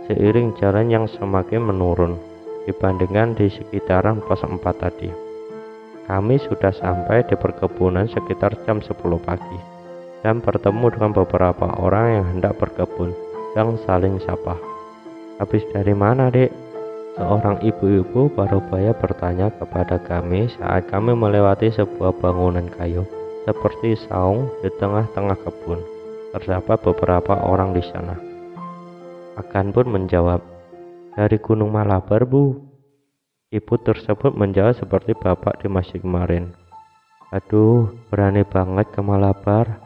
seiring jalan yang semakin menurun dibandingkan di sekitaran pos 4 tadi. Kami sudah sampai di perkebunan sekitar jam 10 pagi dan bertemu dengan beberapa orang yang hendak berkebun yang saling sapa. "Habis dari mana, Dek?" Seorang ibu-ibu parubaya bertanya kepada kami saat kami melewati sebuah bangunan kayu seperti saung di tengah-tengah kebun. Terdapat beberapa orang di sana. Akan pun menjawab, "Dari Gunung Malabar, Bu." Ibu tersebut menjawab seperti bapak di masjid kemarin, "Aduh, berani banget ke Malabar."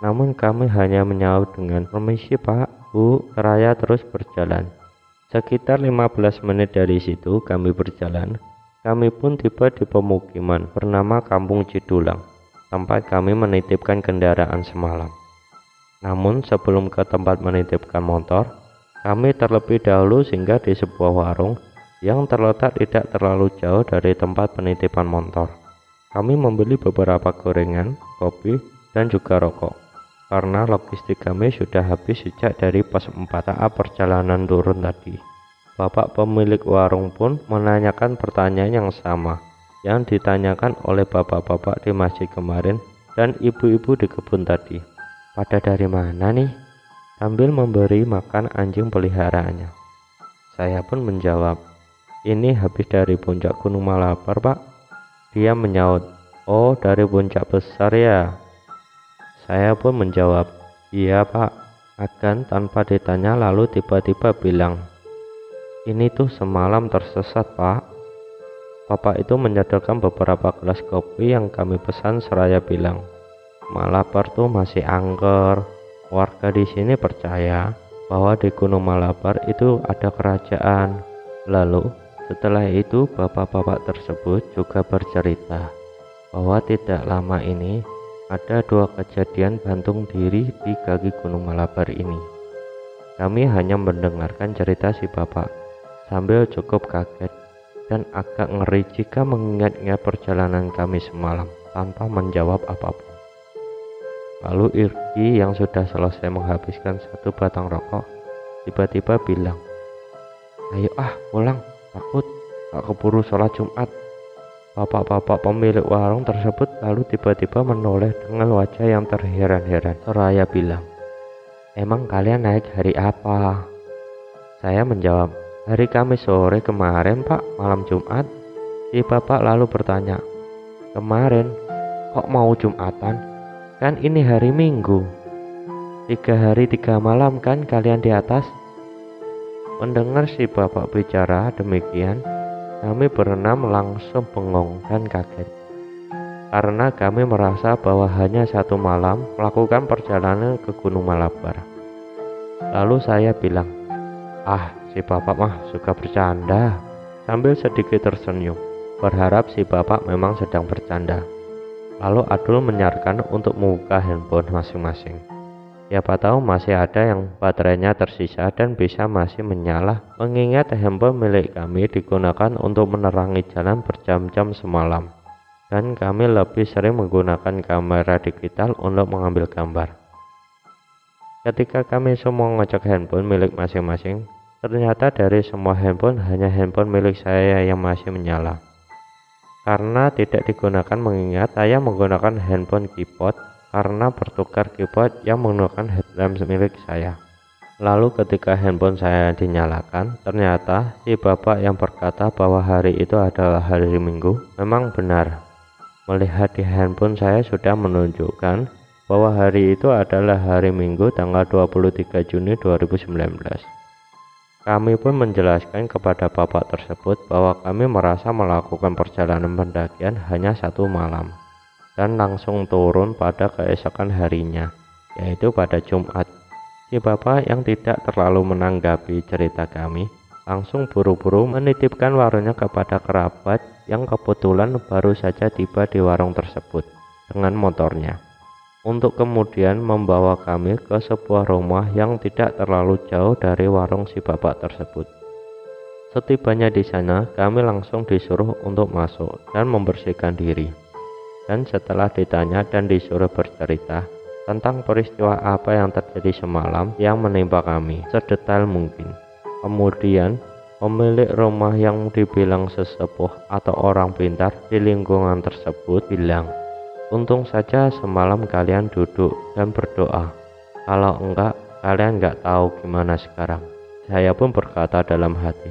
Namun kami hanya menyaut dengan, "Permisi Pak, Bu." Seraya terus berjalan. Sekitar 15 menit dari situ kami berjalan. Kami pun tiba di pemukiman bernama Kampung Cidulang, tempat kami menitipkan kendaraan semalam. Namun sebelum ke tempat menitipkan motor, kami terlebih dahulu singgah di sebuah warung yang terletak tidak terlalu jauh dari tempat penitipan motor. Kami membeli beberapa gorengan, kopi, dan juga rokok, karena logistik kami sudah habis sejak dari pos 4 saat perjalanan turun tadi. Bapak pemilik warung pun menanyakan pertanyaan yang sama yang ditanyakan oleh bapak-bapak di masjid kemarin dan ibu-ibu di kebun tadi. "Pada dari mana nih?" Sambil memberi makan anjing peliharaannya. Saya pun menjawab, "Ini habis dari puncak Gunung Malabar, Pak." Dia menyaut, "Oh, dari puncak besar ya?" Saya pun menjawab, "Iya, Pak." Agan tanpa ditanya lalu tiba-tiba bilang, "Ini tuh semalam tersesat, Pak." Bapak itu menyodorkan beberapa gelas kopi yang kami pesan seraya bilang, "Malabar tuh masih angker. Warga di sini percaya bahwa di Gunung Malabar itu ada kerajaan." Lalu setelah itu bapak-bapak tersebut juga bercerita bahwa tidak lama ini ada 2 kejadian gantung diri di kaki Gunung Malabar ini. Kami hanya mendengarkan cerita si bapak sambil cukup kaget dan agak ngeri jika mengingat-ingat perjalanan kami semalam tanpa menjawab apapun. Lalu Irgi yang sudah selesai menghabiskan 1 batang rokok tiba-tiba bilang, "Ayo pulang, takut tak keburu sholat Jumat." Bapak-bapak pemilik warung tersebut lalu tiba-tiba menoleh dengan wajah yang terheran-heran seraya bilang, "Emang kalian naik hari apa?" Saya menjawab, "Hari Kamis sore kemarin, Pak, malam Jumat." Si bapak lalu bertanya, "Kemarin? Kok mau Jumatan? Kan ini hari Minggu. 3 hari 3 malam kan kalian di atas?" Mendengar si bapak bicara demikian, kami berenam langsung bengong dan kaget. Karena kami merasa bahwa hanya 1 malam melakukan perjalanan ke Gunung Malabar. Lalu saya bilang, Si bapak mah suka bercanda." Sambil sedikit tersenyum, berharap si bapak memang sedang bercanda. Lalu Adul menyarankan untuk membuka handphone masing-masing. Siapa tahu masih ada yang baterainya tersisa dan bisa masih menyala, mengingat handphone milik kami digunakan untuk menerangi jalan berjam-jam semalam, dan kami lebih sering menggunakan kamera digital untuk mengambil gambar. Ketika kami semua ngecek handphone milik masing-masing, Ternyata dari semua handphone hanya handphone milik saya yang masih menyala. Karena tidak digunakan mengingat saya menggunakan handphone keyboard karena bertukar keyboard yang menggunakan headlamp milik saya. Lalu ketika handphone saya dinyalakan, ternyata si bapak yang berkata bahwa hari itu adalah hari Minggu memang benar. Melihat di handphone saya sudah menunjukkan bahwa hari itu adalah hari Minggu tanggal 23 Juni 2019. Kami pun menjelaskan kepada bapak tersebut bahwa kami merasa melakukan perjalanan pendakian hanya 1 malam dan langsung turun pada keesokan harinya, yaitu pada Jumat. Si bapak yang tidak terlalu menanggapi cerita kami langsung buru-buru menitipkan warungnya kepada kerabat yang kebetulan baru saja tiba di warung tersebut dengan motornya, untuk kemudian membawa kami ke sebuah rumah yang tidak terlalu jauh dari warung si bapak tersebut. Setibanya di sana, kami langsung disuruh untuk masuk dan membersihkan diri. Dan setelah ditanya dan disuruh bercerita tentang peristiwa apa yang terjadi semalam yang menimpa kami sedetail mungkin. Kemudian pemilik rumah yang dibilang sesepuh atau orang pintar di lingkungan tersebut bilang, untung saja semalam kalian duduk dan berdoa. Kalau enggak, kalian enggak tahu gimana sekarang. Saya pun berkata dalam hati.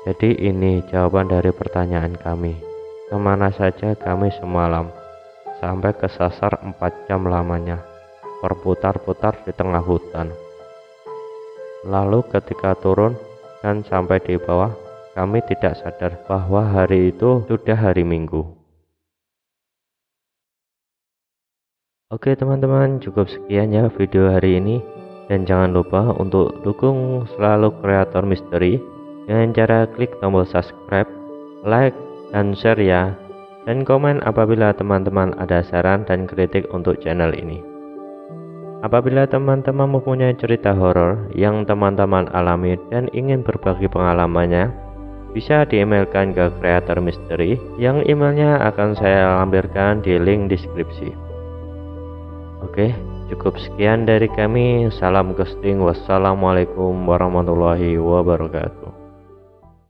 Jadi ini jawaban dari pertanyaan kami. Kemana saja kami semalam? Sampai kesasar 4 jam lamanya, berputar-putar di tengah hutan. Lalu ketika turun dan sampai di bawah, kami tidak sadar bahwa hari itu sudah hari Minggu. Oke teman-teman, cukup sekian ya video hari ini. Dan jangan lupa untuk dukung selalu kreator misteri dengan cara klik tombol subscribe, like, dan share ya. Dan komen apabila teman-teman ada saran dan kritik untuk channel ini. Apabila teman-teman mempunyai cerita horor yang teman-teman alami dan ingin berbagi pengalamannya, bisa di-emailkan ke kreator misteri yang emailnya akan saya lampirkan di link deskripsi. Oke, cukup sekian dari kami. Salam ghosting. Wassalamualaikum warahmatullahi wabarakatuh.